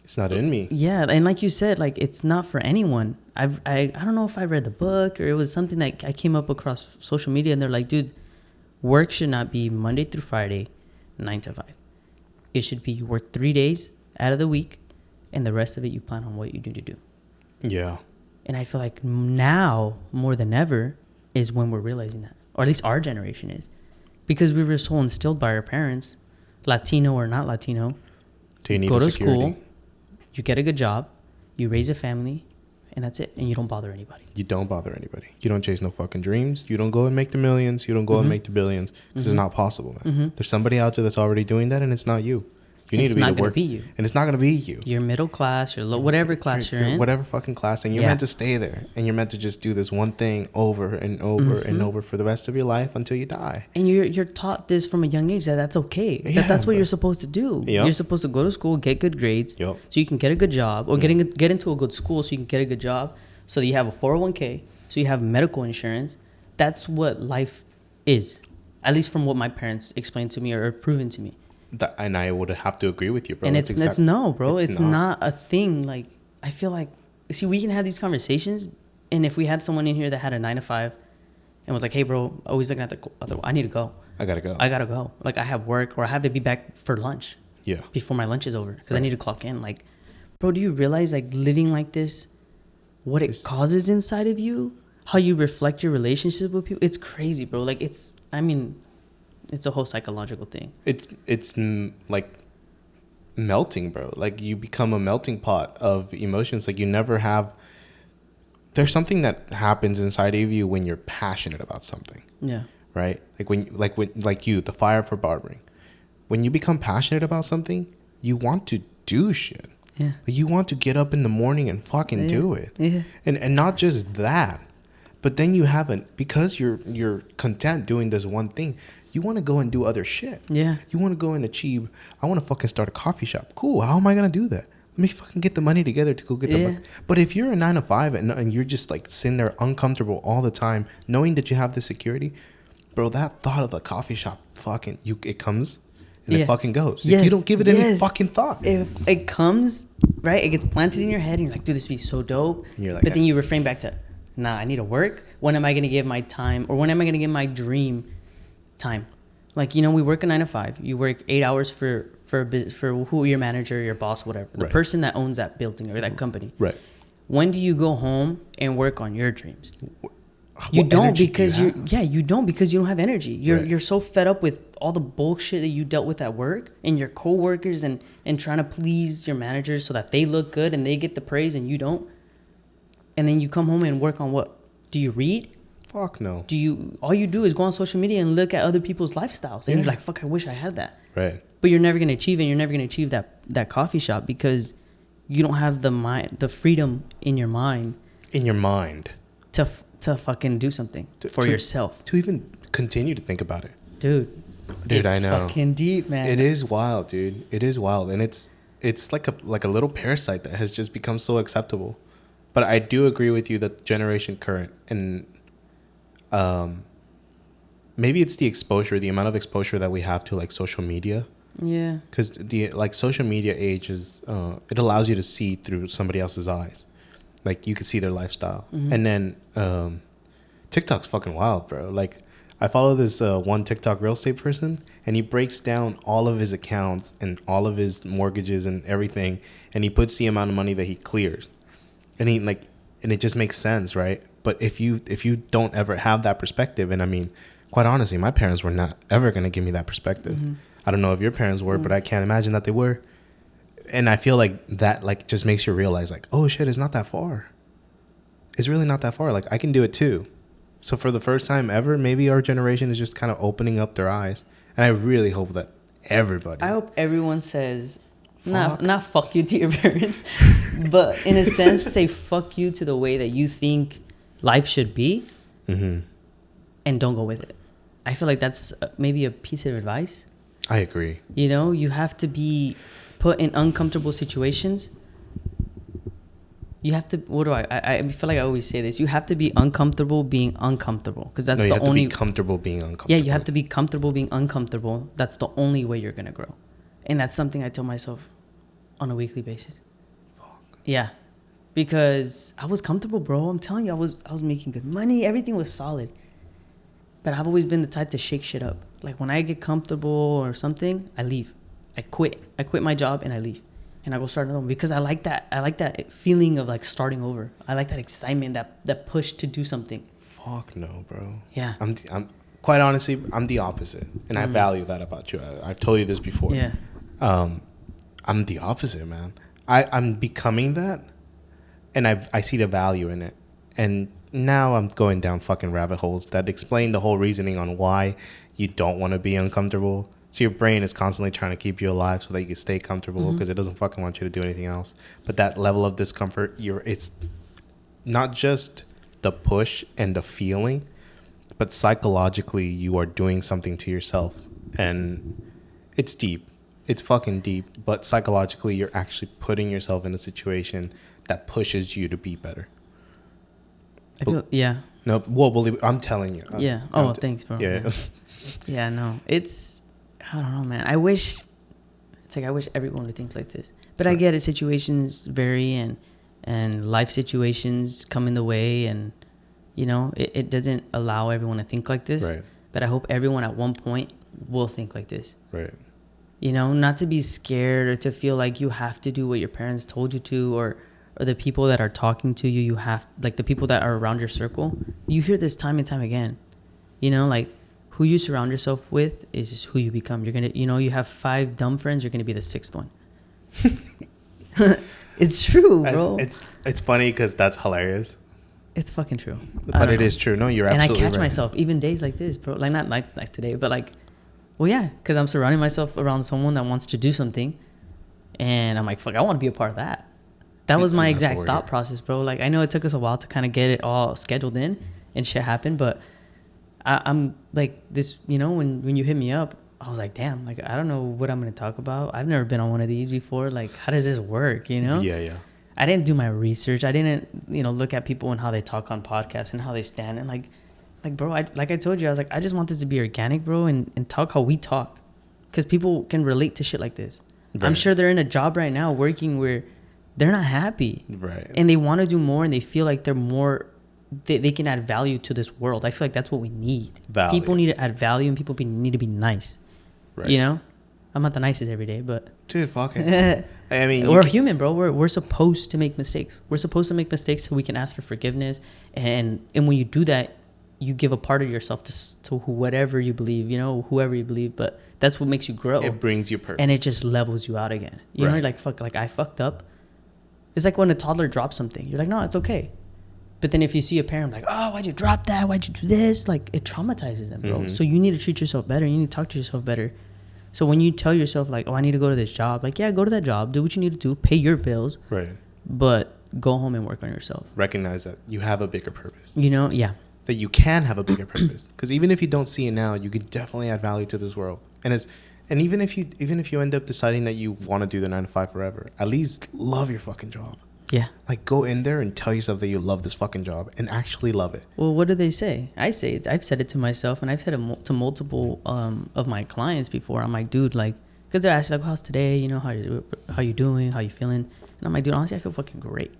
It's not in me. Yeah, and like you said, like, it's not for anyone. I don't know if I read the book or it was something that I came up across social media, and they're like, dude, work should not be Monday through Friday, 9 to 5. It should be you work 3 days out of the week, and the rest of it you plan on what you need to do. Yeah. And I feel like now more than ever is when we're realizing that, or at least our generation is, because we were so instilled by our parents, Latino or not Latino. Do you need go to security? School, you get a good job, you raise a family, and that's it. And you don't bother anybody. You don't bother anybody. You don't chase no fucking dreams. You don't go and make the millions. You don't go and make the billions. This is not possible, man. There's somebody out there that's already doing that, and it's not you. You need to be the work. And it's not going to be you. You're middle class, you're whatever class you're in. Whatever fucking class. And you're meant to stay there. And you're meant to just do this one thing over and over and over for the rest of your life until you die. And you're taught this from a young age that that's okay. That's what you're supposed to do. Yep. You're supposed to go to school, get good grades, so you can get a good job, or get into a good school so you can get a good job, so that you have a 401k, so you have medical insurance. That's what life is. At least from what my parents explained to me or proven to me. And I would have to agree with you, bro. And it's no, bro. It's not a thing. Like, I feel like, see, we can have these conversations, and if we had someone in here that had a 9 to 5, and was like, hey, bro, always looking at the other, I need to go. I gotta go. Like, I have work, or I have to be back for lunch. Yeah. Before my lunch is over, because I need to clock in. Like, bro, do you realize, like, living like this, what it causes inside of you, how you reflect your relationship with people? It's crazy, bro. Like, it's a whole psychological thing. It's like melting, bro. Like, you become a melting pot of emotions. Like, you never have. There's something that happens inside of you when you're passionate about something. Yeah. Right? Like you, the fire for barbering. When you become passionate about something, you want to do shit. Yeah. Like, you want to get up in the morning and fucking do it. Yeah. And not just that, but then you haven't, because you're content doing this one thing, you want to go and do other shit. Yeah. You want to go and achieve, I want to fucking start a coffee shop. Cool. How am I going to do that? Let me fucking get the money together to go get the money. But if you're a 9 to 5 and you're just like sitting there uncomfortable all the time, knowing that you have the security, bro, that thought of the coffee shop, fucking, it comes and it fucking goes. If you don't give it any fucking thought. If it comes, right, it gets planted in your head and you're like, dude, this would be so dope. Like, but then you refrain back to, nah, I need to work. When am I going to give my time, or when am I going to give my dream time? Like, you know, we work a 9 to 5. You work 8 hours for who, your manager, your boss, whatever. The person that owns that building or that company. Right. When do you go home and work on your dreams? You don't, because you don't, because you don't have energy. You're so fed up with all the bullshit that you dealt with at work and your coworkers and trying to please your managers so that they look good and they get the praise and you don't. And then you come home and work on what? Do you read? Fuck no. All you do is go on social media and look at other people's lifestyles. And you're like, fuck, I wish I had that. Right. But you're never going to achieve it. You're never going to achieve that coffee shop because you don't have the freedom in your mind. To fucking do something for yourself. To even continue to think about it. Dude, I know. It's fucking deep, man. It is wild, dude. It is wild. And it's like a little parasite that has just become so acceptable. But I do agree with you that generation current and maybe it's the amount of exposure that we have to like social media. Yeah. Because the like social media age is it allows you to see through somebody else's eyes. Like, you can see their lifestyle. Mm-hmm. And then TikTok's fucking wild, bro. Like, I follow this one TikTok real estate person, and he breaks down all of his accounts and all of his mortgages and everything, and he puts the amount of money that he clears. And and it just makes sense, right? But if you don't ever have that perspective, and I mean, quite honestly, my parents were not ever going to give me that perspective. Mm-hmm. I don't know if your parents were, but I can't imagine that they were. And I feel like that like just makes you realize like, oh shit, it's not that far. It's really not that far. Like, I can do it too. So for the first time ever, maybe our generation is just kind of opening up their eyes. And I really hope that everybody. I hope everyone says, not fuck you to your parents, but in a sense, say fuck you to the way that you think life should be, and don't go with it. I feel like that's maybe a piece of advice. I agree. You know, you have to be put in uncomfortable situations. You have to, I feel like I always say this. You have to be uncomfortable being uncomfortable. Because that's the only... you have to be comfortable being uncomfortable. Yeah, you have to be comfortable being uncomfortable. That's the only way you're going to grow. And that's something I tell myself on a weekly basis. Fuck. Yeah. Because I was comfortable, bro. I'm telling you, I was making good money. Everything was solid. But I've always been the type to shake shit up. Like, when I get comfortable or something, I leave. I quit. I quit my job and I leave. And I go start another one because I like that feeling of like starting over. I like that excitement, that push to do something. Fuck no, bro. Yeah. I'm quite honestly, I'm the opposite, and I value that about you. I've told you this before. Yeah. I'm the opposite, man. I'm becoming that, and I see the value in it, and now I'm going down fucking rabbit holes that explain the whole reasoning on why you don't want to be uncomfortable. So your brain is constantly trying to keep you alive so that you can stay comfortable because it doesn't fucking want you to do anything else. But that level of discomfort, it's not just the push and the feeling, but psychologically you are doing something to yourself. And it's deep. It's fucking deep. But psychologically you're actually putting yourself in a situation that pushes you to be better. Yeah. No, well, believe it, I'm telling you. Yeah. Thanks, bro. Yeah. Yeah, no. I don't know, man. I wish everyone would think like this. But I get it. Situations vary and life situations come in the way. And, You know, it doesn't allow everyone to think like this. Right. But I hope everyone at one point will think like this. Right. You know, not to be scared or to feel like you have to do what your parents told you to, or the people that are talking to you, you have, like the people that are around your circle. You hear this time and time again. You know, like who you surround yourself with is who you become. You're going to, you know, you have 5 dumb friends, you're going to be the 6th one. It's true, bro. It's funny because that's hilarious. It's fucking true. But it is true. No, you're absolutely right. And I catch myself even days like this, bro. Like not like today, but like, well, yeah, because I'm surrounding myself around someone that wants to do something, and I'm like, fuck, I want to be a part of that. That was my exact thought process, bro. Like I know it took us a while to kind of get it all scheduled in and shit happened, but I'm like this, you know, when you hit me up, I was like, damn, like I don't know what I'm gonna talk about. I've never been on one of these before. Like, how does this work? You know? Yeah. I didn't do my research. I didn't, you know, look at people and how they talk on podcasts and how they stand. And like, bro, like I told you, I was like, I just want this to be organic, bro, and talk how we talk, because people can relate to shit like this. Right. I'm sure they're in a job right now working where they're not happy, right? And they want to do more, and they feel like they're more. They can add value to this world. I feel like that's what we need. Value. People need to add value, and people need to be nice. Right. You know, I'm not the nicest every day, but dude, fuck it. I mean, we're human, bro. We're supposed to make mistakes. We're supposed to make mistakes so we can ask for forgiveness. And when you do that, you give a part of yourself to whatever you believe, you know, whoever you believe. But that's what makes you grow. It brings you purpose. And it just levels you out again. You know, you're like, fuck, like I fucked up. It's like when a toddler drops something. You're like, no, it's okay. But then if you see a parent like, oh, why'd you drop that? Why'd you do this? Like, it traumatizes them, bro. Mm-hmm. So you need to treat yourself better. You need to talk to yourself better. So when you tell yourself like, oh, I need to go to this job, like, yeah, go to that job, do what you need to do, pay your bills, right? But go home and work on yourself. Recognize that you have a bigger purpose. You know, yeah. That you can have a bigger purpose, because even if you don't see it now, you can definitely add value to this world. And even if you end up deciding that you want to do the 9 to 5 forever, at least love your fucking job. Yeah. Like, go in there and tell yourself that you love this fucking job and actually love it. Well, what do they say? I've said it to myself, and I've said it to multiple of my clients before. I'm like, dude, like, because they're asking, like, how's today? You know, how you doing? How you feeling? And I'm like, dude, honestly, I feel fucking great,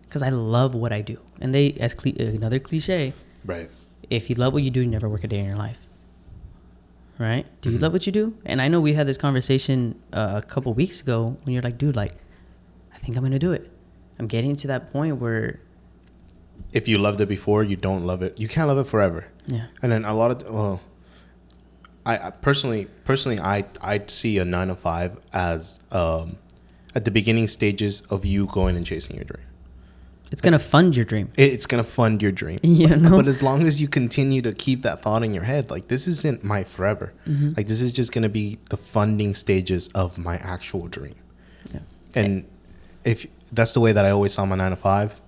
because I love what I do. And another cliche. Right. If you love what you do, you never work a day in your life. Right? Do you love what you do? And I know we had this conversation a couple weeks ago when you're like, dude, like, I think I'm going to do it. I'm getting to that point where if you loved it before, you don't love it. You can't love it forever. Yeah. And then a lot of, I personally, I see a 9 to 5 as at the beginning stages of you going and chasing your dream. It's going to fund your dream. It's going to fund your dream. Yeah, but as long as you continue to keep that thought in your head, like, this isn't my forever. Mm-hmm. Like, this is just going to be the funding stages of my actual dream. Yeah. And if that's the way that I always saw my 9 to 5,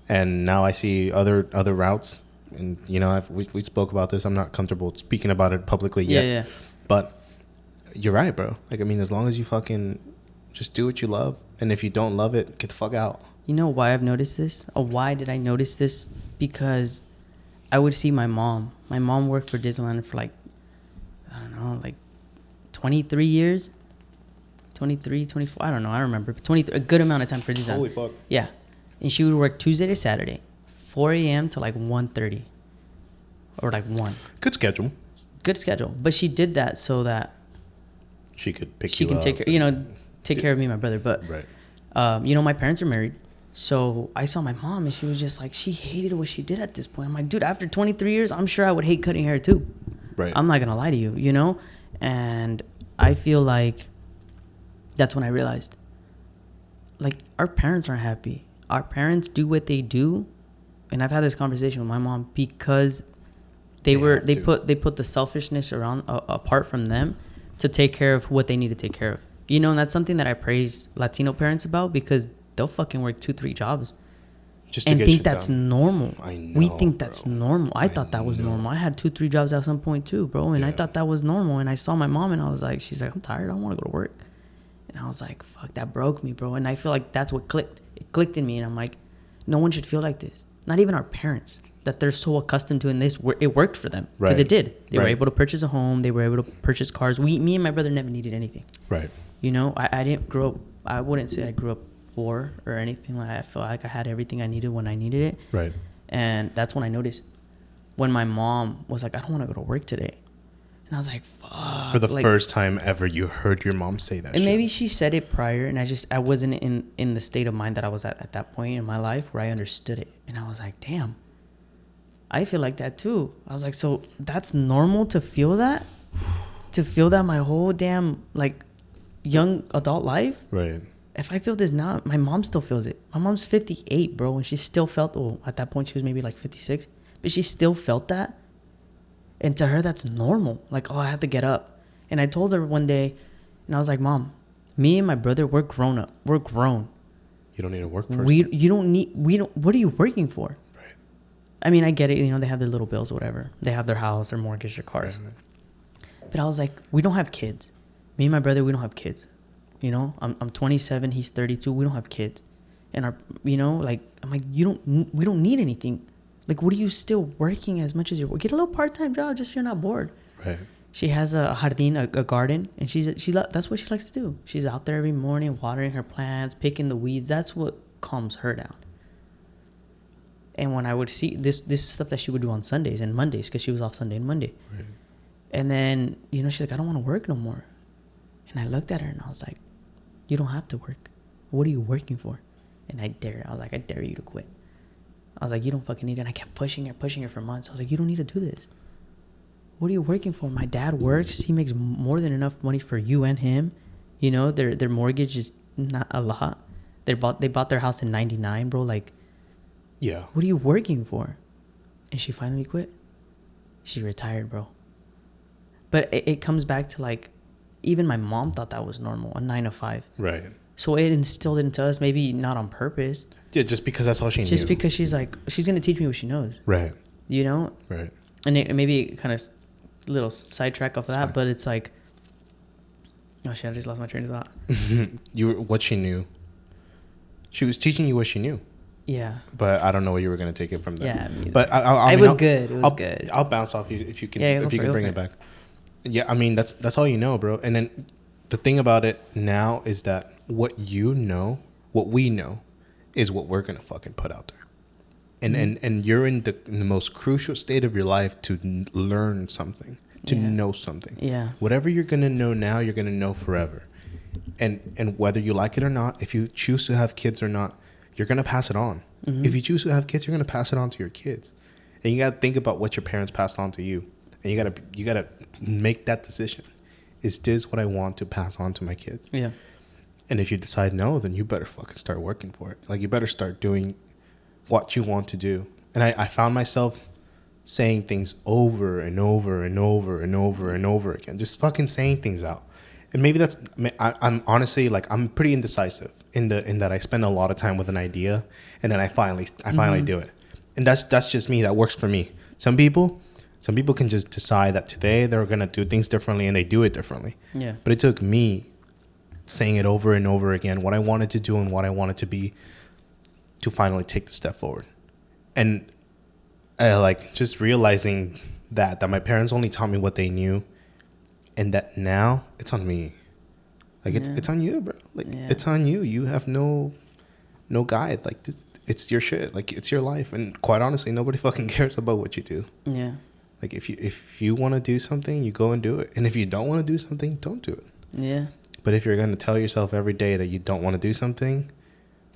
and now I see other routes. And, you know, we spoke about this. I'm not comfortable speaking about it publicly yet. Yeah. But you're right, bro. Like, I mean, as long as you fucking just do what you love, and if you don't love it, get the fuck out. You know why I've noticed this? Or why did I notice this? Because I would see my mom. My mom worked for Disneyland for like, I don't know, like 23 years. 23, 24, I don't know, I remember. 23, a good amount of time for Disneyland. Holy fuck. Yeah. And she would work Tuesday to Saturday, 4 a.m. to like 1:30. Or like 1. Good schedule. Good schedule. But she did that so that she could pick she you can up. take care of me and my brother. But, right. You know, my parents are married. So I saw my mom, and she was just like, she hated what she did at this point. I'm like, dude, after 23 years, I'm sure I would hate cutting hair too. Right. I'm not going to lie to you, you know? And I feel like that's when I realized, like, our parents aren't happy. Our parents do what they do. And I've had this conversation with my mom because they put the selfishness apart from them to take care of what they need to take care of. You know, and that's something that I praise Latino parents about, because they'll fucking work 2-3 jobs just to and get think shit that's done. Normal. I know, we think that's bro. normal. I thought that was normal. I had 2-3 jobs at some point too, bro. And I thought that was normal. And I saw my mom, and I was like, she's like, I'm tired. I don't want to go to work. And I was like, fuck, that broke me, bro. And I feel like that's what clicked. It clicked in me. And I'm like, no one should feel like this. Not even our parents, that they're so accustomed to in this. It worked for them. Because it did. They were able to purchase a home. They were able to purchase cars. Me and my brother never needed anything. Right. You know, I didn't grow up. I wouldn't say I grew up poor or anything. Like, I felt like I had everything I needed when I needed it. Right. And that's when I noticed when my mom was like, I don't want to go to work today. And I was like, fuck. For the first time ever, you heard your mom say that. And shit. Maybe she said it prior, and I wasn't in the state of mind that I was at that point in my life where I understood it. And I was like, damn, I feel like that too. I was like, so that's normal to feel that? To feel that my whole damn, like, young adult life? Right. If I feel this now, my mom still feels it. My mom's 58, bro, and she still felt, at that point she was maybe like 56, but she still felt that. And to her, that's normal. Like, I have to get up. And I told her one day, and I was like, Mom, me and my brother, we're grown up. We're grown. You don't need to work first. What are you working for? Right. I mean, I get it. You know, they have their little bills or whatever. They have their house, their mortgage, their cars. Right. But I was like, we don't have kids. Me and my brother, we don't have kids. You know, I'm 27, he's 32. We don't have kids. And I'm like, we don't need anything. Like, what are you still working as much as you're? Get a little part-time job just so you're not bored. Right. She has a jardín, a garden, and that's what she likes to do. She's out there every morning watering her plants, picking the weeds. That's what calms her down. And when I would see this stuff that she would do on Sundays and Mondays, because she was off Sunday and Monday. Right. And then, she's like, I don't want to work no more. And I looked at her and I was like, you don't have to work. What are you working for? And I was like, I dare you to quit. I was like, you don't fucking need it. And I kept pushing her for months. I was like, you don't need to do this. What are you working for? My dad works. He makes more than enough money for you and him. Their mortgage is not a lot. They bought their house in 99, bro. Like, yeah. What are you working for? And she finally quit. She retired, bro. But it comes back to, like, even my mom thought that was normal, a 9 to 5. Right. So it instilled into us, maybe not on purpose. Yeah, just because that's all she knew. Just because she's like, she's going to teach me what she knows. Right. Right. And maybe kind of a little sidetrack off of that, but it's like, oh shit, I just lost my train of thought. What she knew. She was teaching you what she knew. Yeah. But I don't know where you were going to take it from there. Yeah. But it was good. I'll bounce off you if you can, bring it back. Yeah, I mean, that's all you know, bro. And then the thing about it now is that what we know is what we're going to fucking put out there. And you're in the most crucial state of your life to learn something, to know something. Yeah. Whatever you're going to know now, you're going to know forever. And whether you like it or not, if you choose to have kids or not, you're going to pass it on. Mm-hmm. If you choose to have kids, you're going to pass it on to your kids. And you got to think about what your parents passed on to you. And you got to make that decision. Is this what I want to pass on to my kids? Yeah. And if you decide no, then you better fucking start working for it. Like, you better start doing what you want to do. And I found myself saying things over and over and over and over and over again. Just fucking saying things out. And maybe I'm honestly, like, I'm pretty indecisive in that I spend a lot of time with an idea and then I finally do it. And that's just me. That works for me. Some people can just decide that today they're going to do things differently and they do it differently. Yeah. But it took me saying it over and over again, what I wanted to do and what I wanted to be, to finally take the step forward. And just realizing that my parents only taught me what they knew, and that now it's on me. Like, it's on you, bro. Like, it's on you. You have no guide. Like, it's your shit. Like, it's your life. And quite honestly, nobody fucking cares about what you do. Yeah. Like, if you want to do something, you go and do it. And if you don't want to do something, don't do it. Yeah. But if you're going to tell yourself every day that you don't want to do something,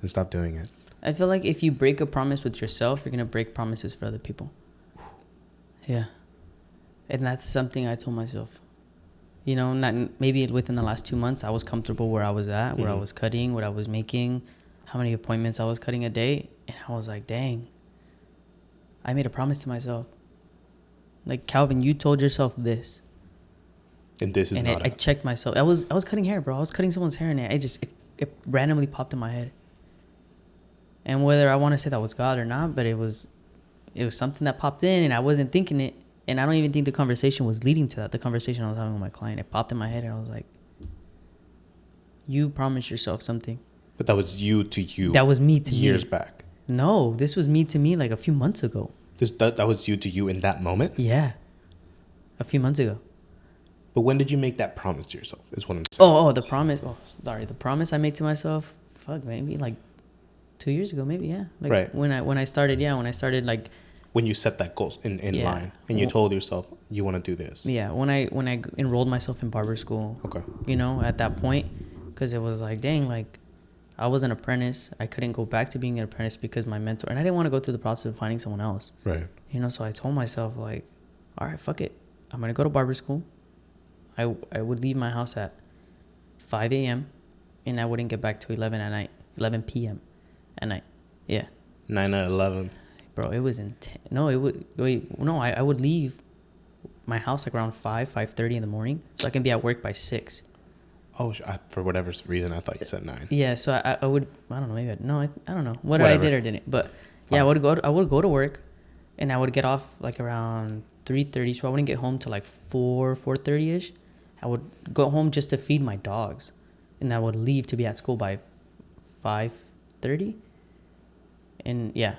then stop doing it. I feel like if you break a promise with yourself, you're going to break promises for other people. Yeah. And that's something I told myself. Maybe within the last 2 months, I was comfortable where I was at, where I was cutting, what I was making, how many appointments I was cutting a day. And I was like, dang, I made a promise to myself. Like, Kalvin, you told yourself this. And this is not I checked myself. I was cutting hair, bro. I was cutting someone's hair, and it randomly popped in my head. And whether I want to say that was God or not, but it was something that popped in, and I wasn't thinking it. And I don't even think the conversation was leading to that. The conversation I was having with my client, it popped in my head, and I was like, you promised yourself something. But that was you to you. That was me to years back. No, this was me to me like a few months ago. That was you to you in that moment? Yeah. A few months ago. But when did you make that promise to yourself, is what I'm saying. Oh, the promise. Oh, sorry. The promise I made to myself, maybe like 2 years ago, maybe, yeah. Like right. When I started like. When you set that goal in line and you told yourself you want to do this. Yeah, when I enrolled myself in barber school. Okay. You know, at that point, because it was like, dang, like I was an apprentice. I couldn't go back to being an apprentice because my mentor, and I didn't want to go through the process of finding someone else. Right. You know, so I told myself like, all right, fuck it. I'm going to go to barber school. I would leave my house at 5 a.m. and I wouldn't get back till 11 p.m. at night. Yeah. 9 at 11. Bro, it was intense. No, I would leave my house like around 5:30 in the morning so I can be at work by 6. Oh, for whatever reason, I thought you said 9. Yeah, so I would, I don't know, maybe, I don't know what I did or didn't. But yeah, I would go to work and I would get off like around 3:30, so I wouldn't get home till like 4:30ish. I would go home just to feed my dogs, and I would leave to be at school by 5:30. And yeah,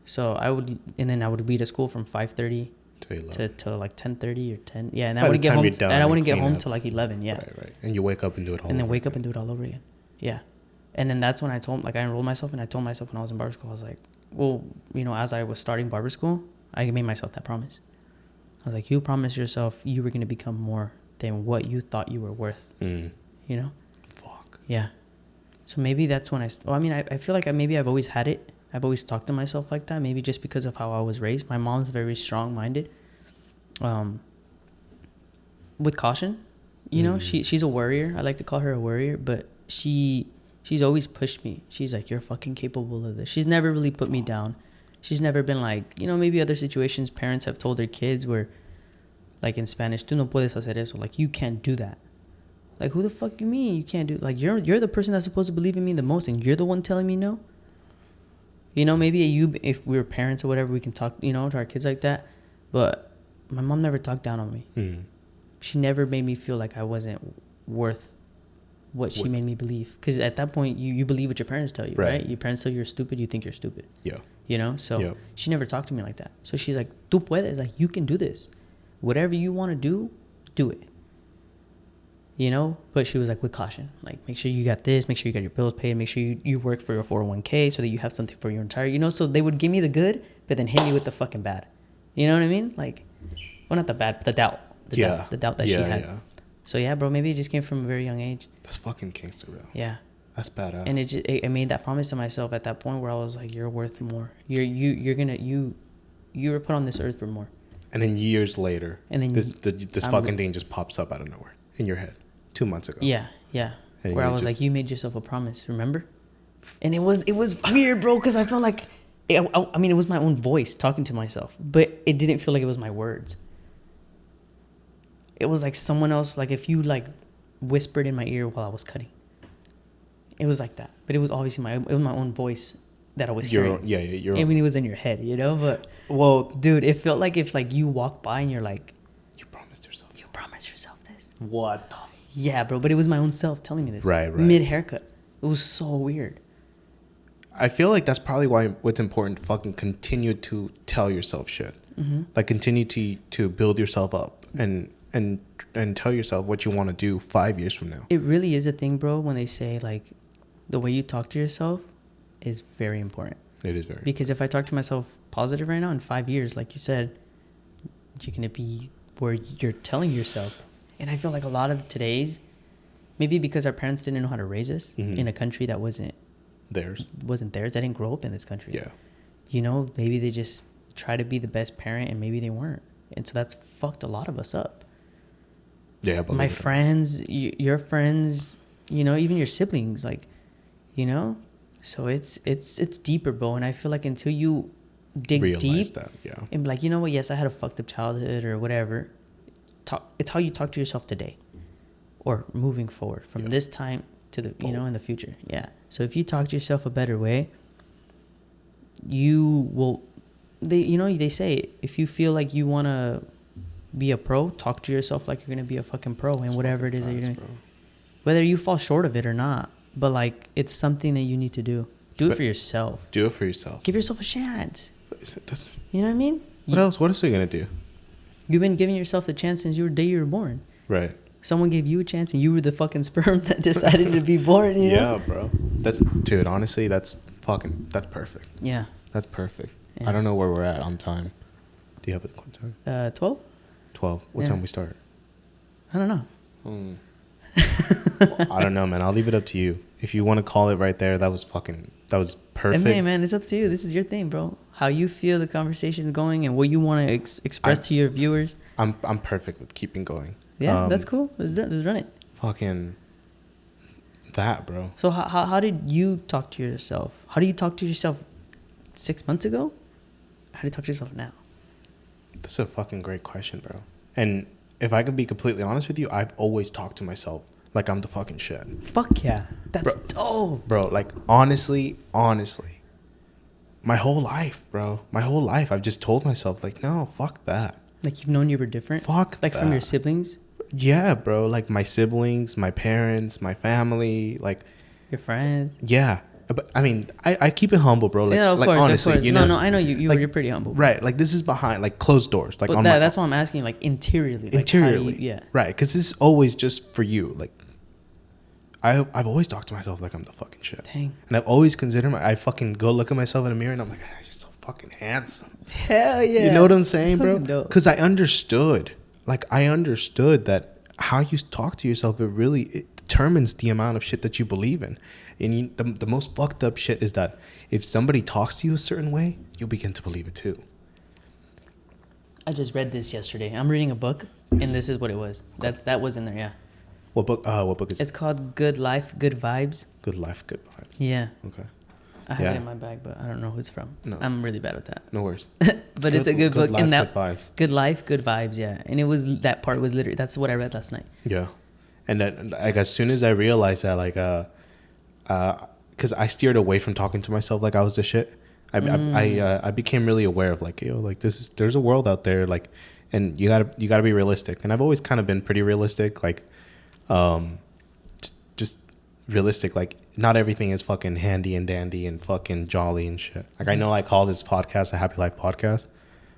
so I would be to school from 5:30 to like 10:30 or 10. Yeah, and I wouldn't get home. And I wouldn't get home till like 11. Yeah. Right. And you wake up and do it all. And then wake up and do it all over again. Yeah. And then that's when I enrolled myself, and I told myself when I was in barber school, I was like, well, you know, as I was starting barber school, I made myself that promise. I was like, you promised yourself you were going to become more than what you thought you were worth. You know? Fuck. Yeah. So maybe that's when I feel like I've always had it. I've always talked to myself like that. Maybe just because of how I was raised. My mom's very strong-minded. With caution. You know, she's a warrior. I like to call her a warrior, but she's always pushed me. She's like, you're fucking capable of this. She's never really put me down. She's never been like, you know, maybe other situations parents have told their kids where, like in Spanish, tú no puedes hacer eso. Like, you can't do that. Like, who the fuck you mean you can't do? Like, you're the person that's supposed to believe in me the most, and you're the one telling me no. You know, maybe if we were parents or whatever, we can talk, you know, to our kids like that. But my mom never talked down on me. She never made me feel like I wasn't worth what she made me believe. Because at that point, you believe what your parents tell you, right? Your parents tell you you're stupid, you think you're stupid. Yeah. You know? So she never talked to me like that. So she's like, tú puedes. Like, you can do this. Whatever you want to do it. You know? But she was like, with caution. Like, make sure you got this. Make sure you got your bills paid. Make sure you work for your 401k so that you have something for your entire... You know? So they would give me the good, but then hit me with the fucking bad. You know what I mean? Like, well, not the bad, but the doubt. The doubt that she had. Yeah. So yeah, bro, maybe it just came from a very young age. That's fucking gangster, bro. Yeah. That's badass. And it made that promise to myself at that point where I was like, you're worth more. You were put on this earth for more. And then years later, and then this fucking thing just pops up out of nowhere in your head 2 months ago. Yeah. And where I was like, you made yourself a promise, remember? And it was weird, bro, because I felt like, I mean, it was my own voice talking to myself, but it didn't feel like it was my words. It was like someone else, like if you like whispered in my ear while I was cutting. It was like that, but it was obviously my own voice that I was hearing. Yeah. I mean, it was in your head, you know. But well, dude, it felt like if like you walk by and you're like, you promised yourself this. What? Yeah, bro. But it was my own self telling me this. Right. Mid haircut, it was so weird. I feel like that's probably why what's important. Fucking continue to tell yourself shit. Like continue to build yourself up and tell yourself what you want to do 5 years from now. It really is a thing, bro, when they say like the way you talk to yourself is very important. It is very because if I talk to myself positive right now, in 5 years, like you said, you're going to be where you're telling yourself. And I feel like a lot of today's, maybe because our parents didn't know how to raise us in a country that wasn't theirs. I didn't grow up in this country. Yeah. You know, maybe they just try to be the best parent and maybe they weren't. And so that's fucked a lot of us up. Yeah, my friends, your friends, you know, even your siblings, like, you know, so it's deeper, bro. And I feel like until you dig deep and be like, you know what, yes, I had a fucked up childhood or whatever. It's how you talk to yourself today, or moving forward from this time to the you know in the future. Yeah. So if you talk to yourself a better way, you will. They say if you feel like you want to be a pro, talk to yourself like you're going to be a fucking pro in whatever it is that you're doing. Bro. Whether you fall short of it or not, but like it's something that you need to do. Do it for yourself. Give yourself a chance. You know what I mean? What else are you going to do? You've been giving yourself the chance since the day you were born. Right. Someone gave you a chance and you were the fucking sperm that decided to be born, you know? Yeah, bro. Honestly, that's Fucking, that's perfect. Yeah. That's perfect. Yeah. I don't know where we're at on time. Do you have a time? 12? 12. What time we start? I don't know. I don't know, man. I'll leave it up to you. If you want to call it right there, that was perfect. Hey, man, it's up to you. This is your thing, bro. How you feel the conversation's going and what you want to express to your viewers. I'm perfect with keeping going. Yeah, that's cool. Let's run it. Fucking that, bro. So how did you talk to yourself? How do you talk to yourself 6 months ago? How do you talk to yourself now? That's a fucking great question, bro. And if I can be completely honest with you, I've always talked to myself like I'm the fucking shit. Fuck yeah. That's dope. Bro, like honestly, my whole life, bro. My whole life I've just told myself like, no, fuck that. Like you've known you were different? Fuck like that. From your siblings? Yeah, bro. Like my siblings, my parents, my family, like your friends. Yeah. But I mean, I keep it humble, bro. Like, yeah, of like course, honestly, of course. you know, I know you're pretty humble. Right. Like this is behind like closed doors. Like but that's why I'm asking, like interiorly. Like, yeah. Right. Because this is always just for you. like I've always talked to myself like I'm the fucking shit. Dang. And I've always considered I fucking go look at myself in the mirror and I'm like, I'm just so fucking handsome. Hell yeah. You know what I'm saying, that's bro? Because I understood that how you talk to yourself, it determines the amount of shit that you believe in. And the most fucked up shit is that if somebody talks to you a certain way, you'll begin to believe it too. I just read this yesterday. I'm reading a book, and this is what it was. That was in there, yeah. What book? What book is it? It's called Good Life, Good Vibes. Good Life, Good Vibes. Yeah. Okay. I have it in my bag, but I don't know who it's from. No. I'm really bad with that. No worries. But it's a good book. Life, Good Vibes. Good Life, Good Vibes, yeah. And that part was literally, that's what I read last night. Yeah. And then, like, as soon as I realized that, like, because I steered away from talking to myself like I was the shit. I became really aware of like, yo, like there's a world out there, like, and you gotta be realistic. And I've always kind of been pretty realistic, like, just realistic. Like, not everything is fucking handy and dandy and fucking jolly and shit. Like, I know I call this podcast a Happy Life Podcast,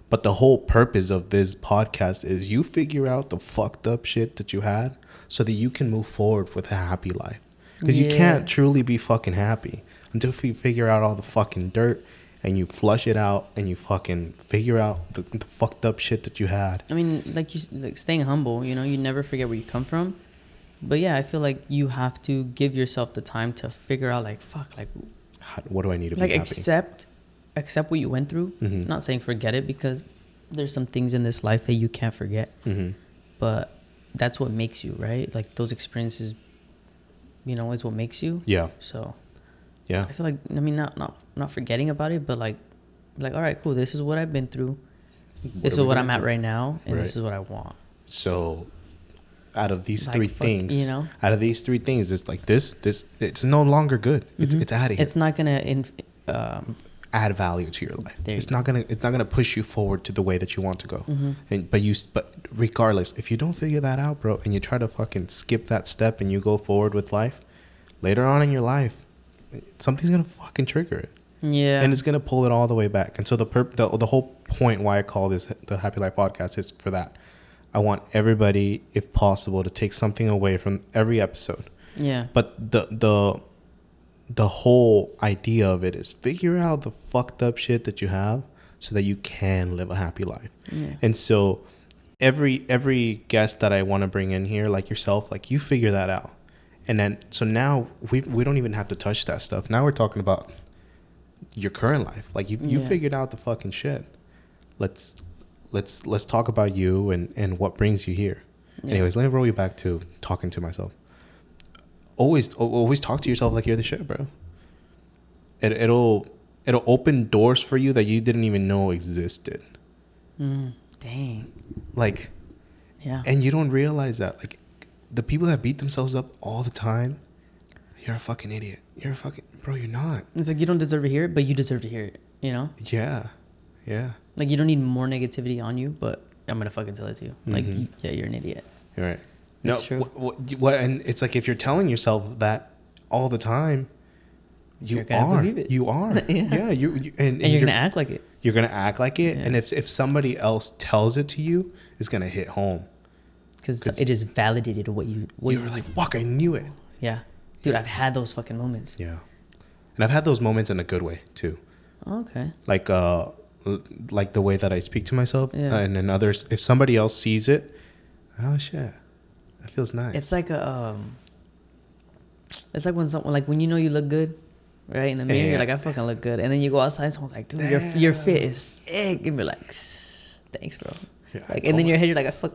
but the whole purpose of this podcast is you figure out the fucked up shit that you had so that you can move forward with a happy life. Because you can't truly be fucking happy until you figure out all the fucking dirt and you flush it out and you fucking figure out the fucked up shit that you had. I mean, like staying humble, you know, you never forget where you come from. But yeah, I feel like you have to give yourself the time to figure out like, fuck, like, what do I need to be happy? Accept what you went through. Mm-hmm. Not saying forget it, because there's some things in this life that you can't forget. Mm-hmm. But that's what makes you, right? Like those experiences, you know, is what makes you. Yeah. So, yeah. I feel like, I mean, not forgetting about it, but like, all right, cool. This is what I've been through. This is what I'm at right now, and this is what I want. So, out of these three things, you know, it's like this, it's no longer good. Mm-hmm. It's out of here. It's not gonna add value to your life. It's not gonna push you forward to the way that you want to go. Mm-hmm. But regardless, if you don't figure that out, bro, and you try to fucking skip that step and you go forward with life, later on in your life, something's gonna fucking trigger it. Yeah. And it's gonna pull it all the way back. And so the whole point why I call this the Happy Life Podcast is for that. I want everybody, if possible, to take something away from every episode. Yeah. But the whole idea of it is figure out the fucked up shit that you have so that you can live a happy life. Yeah. And so every guest that I want to bring in here, like yourself, like you figure that out. And then, so now we don't even have to touch that stuff. Now we're talking about your current life. Like you figured out the fucking shit. Let's talk about you and what brings you here. Yeah. Anyways, let me roll you back to talking to myself. Always talk to yourself like you're the shit, bro. It'll open doors for you that you didn't even know existed. Dang. Like, yeah. And you don't realize that. Like, the people that beat themselves up all the time, you're a fucking idiot. You're a fucking, bro, you're not. It's like you don't deserve to hear it, but you deserve to hear it, you know? Yeah. Yeah. Like, you don't need more negativity on you, but I'm going to fucking tell it to you. Like, yeah, you're an idiot. You're right. That's true. What, and it's like if you're telling yourself that all the time, you're are. Believe it. You are. Yeah. And you're gonna act like it. You're gonna act like it. Yeah. And if somebody else tells it to you, it's gonna hit home. Because it just validated what you were like, fuck, I knew it. Yeah. Dude, I've had those fucking moments. Yeah. And I've had those moments in a good way too. Okay. Like the way that I speak to myself, Yeah. and then others. If somebody else sees it, oh shit, that feels nice. It's like it's like when someone, like when you know you look good, right, in the mirror, you're like, I fucking look good, and then you go outside, and someone's like, dude, your fit is sick, and you're like, thanks, bro. Yeah, like, and then your head, you're like, I fuck.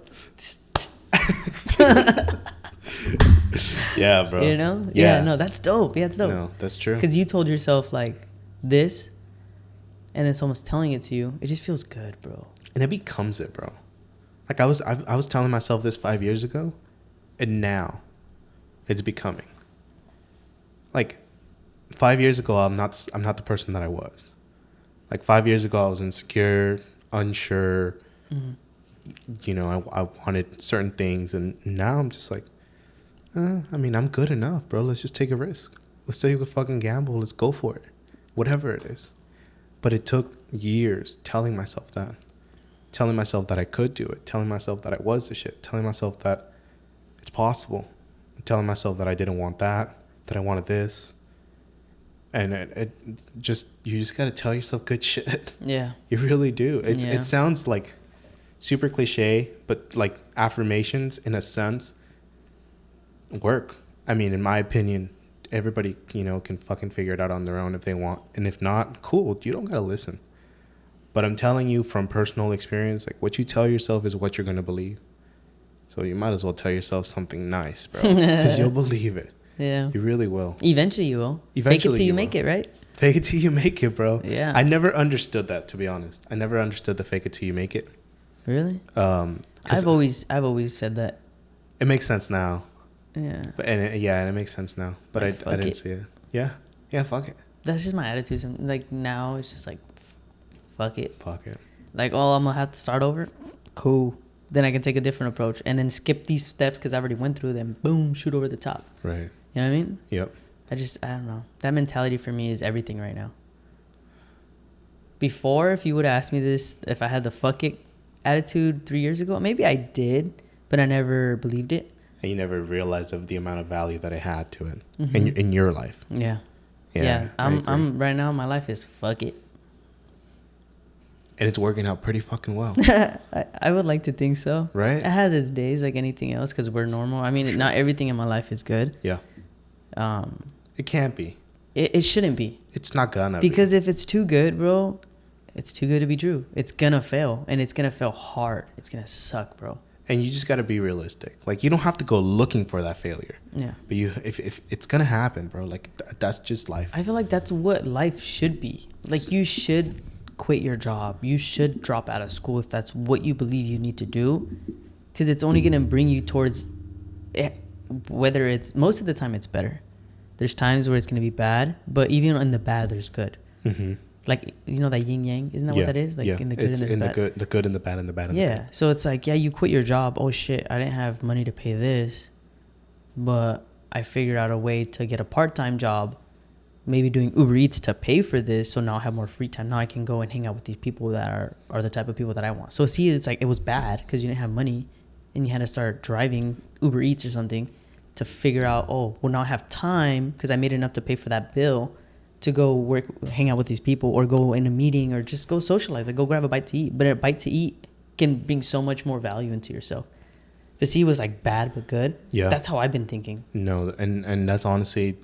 Yeah, bro. You know? Yeah. No, that's dope. Yeah, it's dope. No, that's true. Because you told yourself like this, and then someone's telling it to you. It just feels good, bro. And it becomes it, bro. Like I was telling myself this 5 years ago, and now it's becoming. Like 5 years ago, I'm not the person that I was. Like 5 years ago, I was insecure, unsure. Mm-hmm. You know, I wanted certain things, and now I'm just like, I mean, I'm good enough, bro. Let's just take a risk. Let's take a fucking gamble. Let's go for it, whatever it is. But it took years telling myself that I could do it, telling myself that I was the shit, telling myself that it's possible, telling myself that I didn't want that I wanted this. And you just got to tell yourself good shit. Yeah. You really do. It sounds like super cliche, but like affirmations in a sense work. I mean, in my opinion, everybody, can fucking figure it out on their own if they want. And if not, cool. You don't got to listen. But I'm telling you from personal experience, like what you tell yourself is what you're going to believe. So you might as well tell yourself something nice, bro, because you'll believe it. Yeah. You really will. Eventually you will. Fake it till you make it, right? Fake it till you make it, bro. Yeah. I never understood that, to be honest. I never understood the fake it till you make it. Really? I've always said that. It makes sense now. Yeah. But and it makes sense now. But like, I didn't see it. Yeah. Yeah, fuck it. That's just my attitude. Like now it's just like fuck it. Fuck it. Like, I'm gonna have to start over. Cool. Then I can take a different approach and then skip these steps because I already went through them. Boom, shoot over the top. Right. You know what I mean? Yep. I don't know. That mentality for me is everything right now. Before, if you would have asked me this, if I had the fuck it attitude 3 years ago, maybe I did, but I never believed it. And you never realized of the amount of value that it had to it in your life. Yeah. Yeah. I'm right now. My life is fuck it. And it's working out pretty fucking well. I would like to think so. Right? It has its days like anything else because we're normal. I mean, not everything in my life is good. Yeah. It can't be. It shouldn't be. It's not gonna be. Because if it's too good, bro, it's too good to be true. It's gonna fail. And it's gonna fail hard. It's gonna suck, bro. And you just gotta be realistic. Like, you don't have to go looking for that failure. Yeah. But if it's gonna happen, bro, like that's just life. I feel like that's what life should be. Like, you should quit your job. You should drop out of school if that's what you believe you need to do, because it's only going to bring you towards it. Whether it's, most of the time it's better. There's times where it's going to be bad, but even in the bad there's good. Like, that yin yang, isn't that what that is? Like, in the good and the bad. The good and the bad and the bad and the good. So it's like, you quit your job. Oh shit, I didn't have money to pay this, but I figured out a way to get a part-time job, maybe doing Uber Eats to pay for this. So now I have more free time. Now I can go and hang out with these people that are the type of people that I want. So see, it's like, it was bad because you didn't have money and you had to start driving Uber Eats or something to figure out, oh, well, now I have time because I made enough to pay for that bill to go work, hang out with these people, or go in a meeting, or just go socialize, like go grab a bite to eat. But a bite to eat can bring so much more value into yourself. But see, it was like bad but good. Yeah. That's how I've been thinking. No, and that's honestly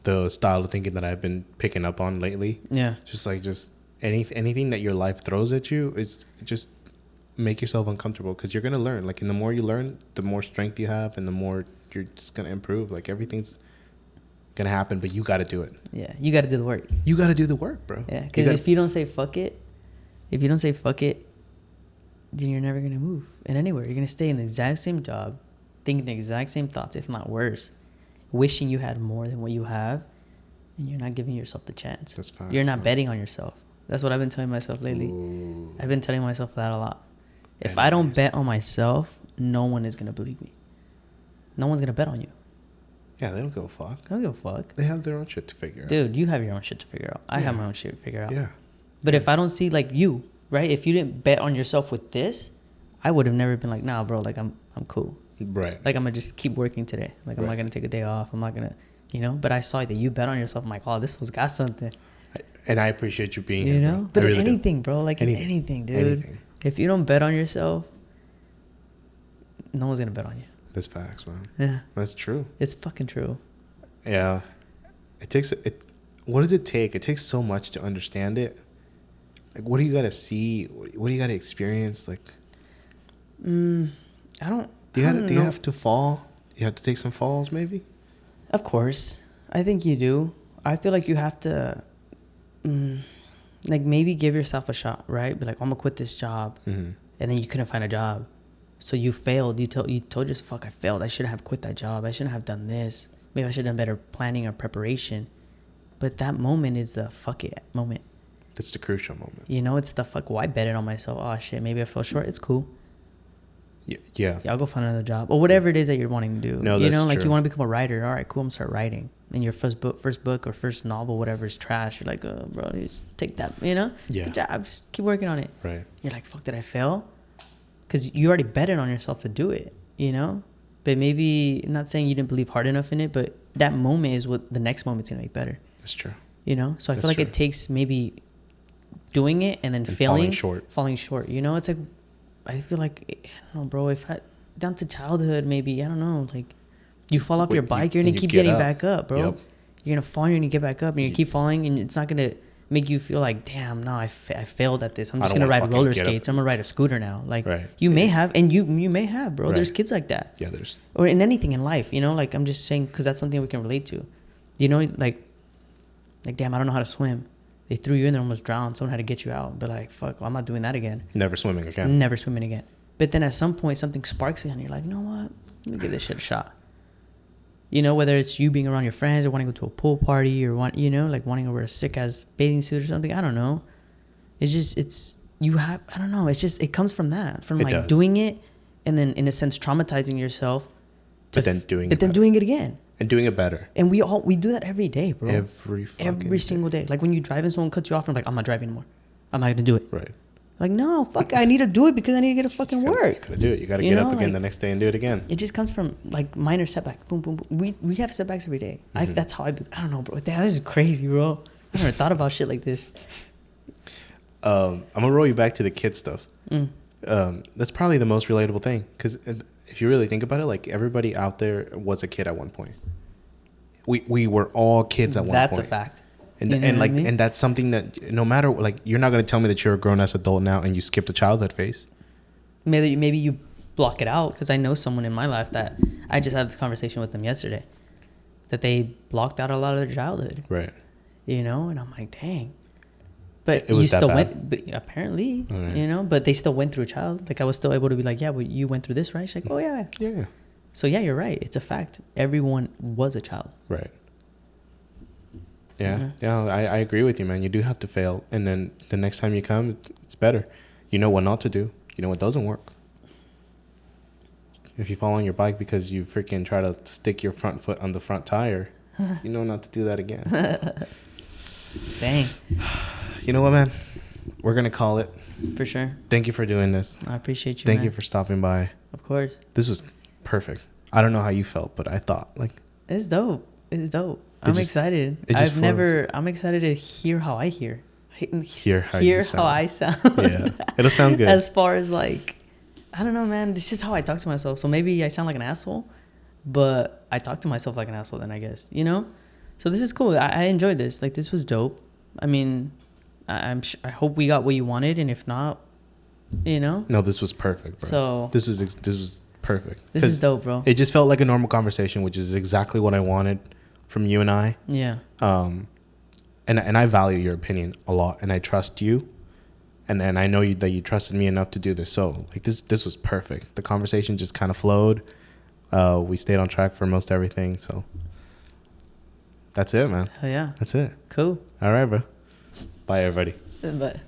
the style of thinking that I've been picking up on lately. Yeah. Just anything that your life throws at you, it's just make yourself uncomfortable, because you're gonna learn. Like, and the more you learn, the more strength you have, and the more you're just gonna improve. Like, everything's gonna happen, but you gotta do it. Yeah, you gotta do the work. You gotta do the work, bro. Yeah, because if you don't say fuck it, then you're never gonna move in anywhere. You're gonna stay in the exact same job, thinking the exact same thoughts, if not worse, wishing you had more than what you have, and you're not giving yourself the chance. That's fine. You're not betting on yourself. That's what I've been telling myself lately. Ooh. I've been telling myself that a lot. If I don't bet on myself, no one is gonna believe me. No one's gonna bet on you. Yeah, they don't give a fuck. They don't give a fuck. They have their own shit to figure out. Dude, you have your own shit to figure out. I have my own shit to figure out. Yeah. But if I don't see, like, you, right? If you didn't bet on yourself with this, I would have never been like, nah, bro, like, I'm cool. Right. Like, I'm going to just keep working today. Like, I'm not going to take a day off. I'm not going to you know. But I saw that you bet on yourself. I'm like, oh, this one's got something. And I appreciate you being here, You know? bro. But really anything, bro. Like anything, dude. Anything. If you don't bet on yourself, no one's going to bet on you. That's facts, man. Yeah. That's true. It's fucking true. Yeah. What does it take? It takes so much to understand it. Like, what do you got to see? What do you got to experience? Like, Do you have to fall? You have to take some falls, maybe? Of course. I think you do. I feel like you have to, like, maybe give yourself a shot, right? Be like, I'm going to quit this job. Mm-hmm. And then you couldn't find a job. So you failed. You told yourself, fuck, I failed. I shouldn't have quit that job. I shouldn't have done this. Maybe I should have done better planning or preparation. But that moment is the fuck it moment. It's the crucial moment. You know, it's the fuck, well, I bet it on myself. Oh, shit, maybe I fell short. It's cool. Yeah, I'll go find another job. Or whatever it is that you're wanting to do. No, you know, like true. you want to become a writer. All right, cool, I'm going to start writing. And your first book or first novel, whatever, is trash. You're like, oh, bro, just take that, you know? Yeah. Good job. Just keep working on it. Right. You're like, fuck, did I fail? Because you already betted on yourself to do it, you know? But maybe, I'm not saying you didn't believe hard enough in it, but that moment is what the next moment's going to make better. That's true. You know? So I feel like it takes maybe doing it and then failing. Falling short. You know? It's like, I feel like, I don't know, bro, down to childhood, maybe, I don't know, like, you fall off your bike, you're going to keep getting back up, bro. Yep. You're going to fall, you're going to get back up, and you keep falling, and it's not going to make you feel like, damn, no, I failed at this. I'm just going to ride roller skates. I'm going to ride a scooter now. Like, you may have, and you may have, bro. Right. There's kids like that. Yeah, there's. Or in anything in life, you know? Like, I'm just saying, because that's something we can relate to. You know, like, damn, I don't know how to swim. They threw you in there, almost drowned. Someone had to get you out. But like, fuck, well, I'm not doing that again. Never swimming again. But then at some point, something sparks in you. You're like, you know what? Let me give this shit a shot. You know, whether it's you being around your friends or wanting to go to a pool party or wanting to wear a sick-ass bathing suit or something. I don't know. It's just, I don't know. It's just, it comes from that. From like doing it and then, in a sense, traumatizing yourself. But then doing it again. And doing it better. And we do that every day, bro. Every single day. Like when you drive and someone cuts you off, I'm like, I'm not driving anymore. I'm not going to do it. Right. Like, no, fuck, I need to do it because I need to get to fucking work. You gotta do it. You gotta get up again the next day and do it again. It just comes from like minor setback. Boom, boom, boom. We have setbacks every day. Mm-hmm. That's how I don't know, bro. Damn, this is crazy, bro. I never thought about shit like this. I'm gonna roll you back to the kid stuff. That's probably the most relatable thing, because if you really think about it, like, everybody out there was a kid at one point. We were all kids at one point. That's a fact. And that's something that, no matter, like, you're not going to tell me that you're a grown-ass adult now and you skipped the childhood phase. Maybe you block it out, because I know someone in my life that I just had this conversation with them yesterday, that they blocked out a lot of their childhood. Right. You know, and I'm like, dang. But you still went, apparently, right. You know, but they still went through a child. Like, I was still able to be like, yeah, well, you went through this, right? She's like, oh, yeah. Yeah. So, yeah, you're right. It's a fact. Everyone was a child. Right. Yeah, I agree with you, man. You do have to fail, and then the next time you come, it's better. You know what not to do. You know what doesn't work. If you fall on your bike because you freaking try to stick your front foot on the front tire, you know not to do that again. Dang. You know what, man? We're going to call it. For sure. Thank you for doing this. I appreciate you, Thank you for stopping by. Of course. This was perfect. I don't know how you felt, but I thought, like... It's dope. I'm excited. I'm excited to hear how I hear. Hear how I sound. Yeah, it'll sound good. As far as, like, I don't know, man. It's just how I talk to myself. So maybe I sound like an asshole, but I talk to myself like an asshole then, I guess. You know? So this is cool. I enjoyed this. Like, this was dope. I mean, I hope we got what you wanted, and if not, you know? No, this was perfect, bro. So this was perfect. This is dope, bro. It just felt like a normal conversation, which is exactly what I wanted from you and I. Yeah. And I value your opinion a lot, and I trust you, and I know that you trusted me enough to do this. So, like, this was perfect. The conversation just kind of flowed. We stayed on track for most everything. So that's it, man. Oh yeah. That's it. Cool. All right, bro. Bye, everybody. Bye.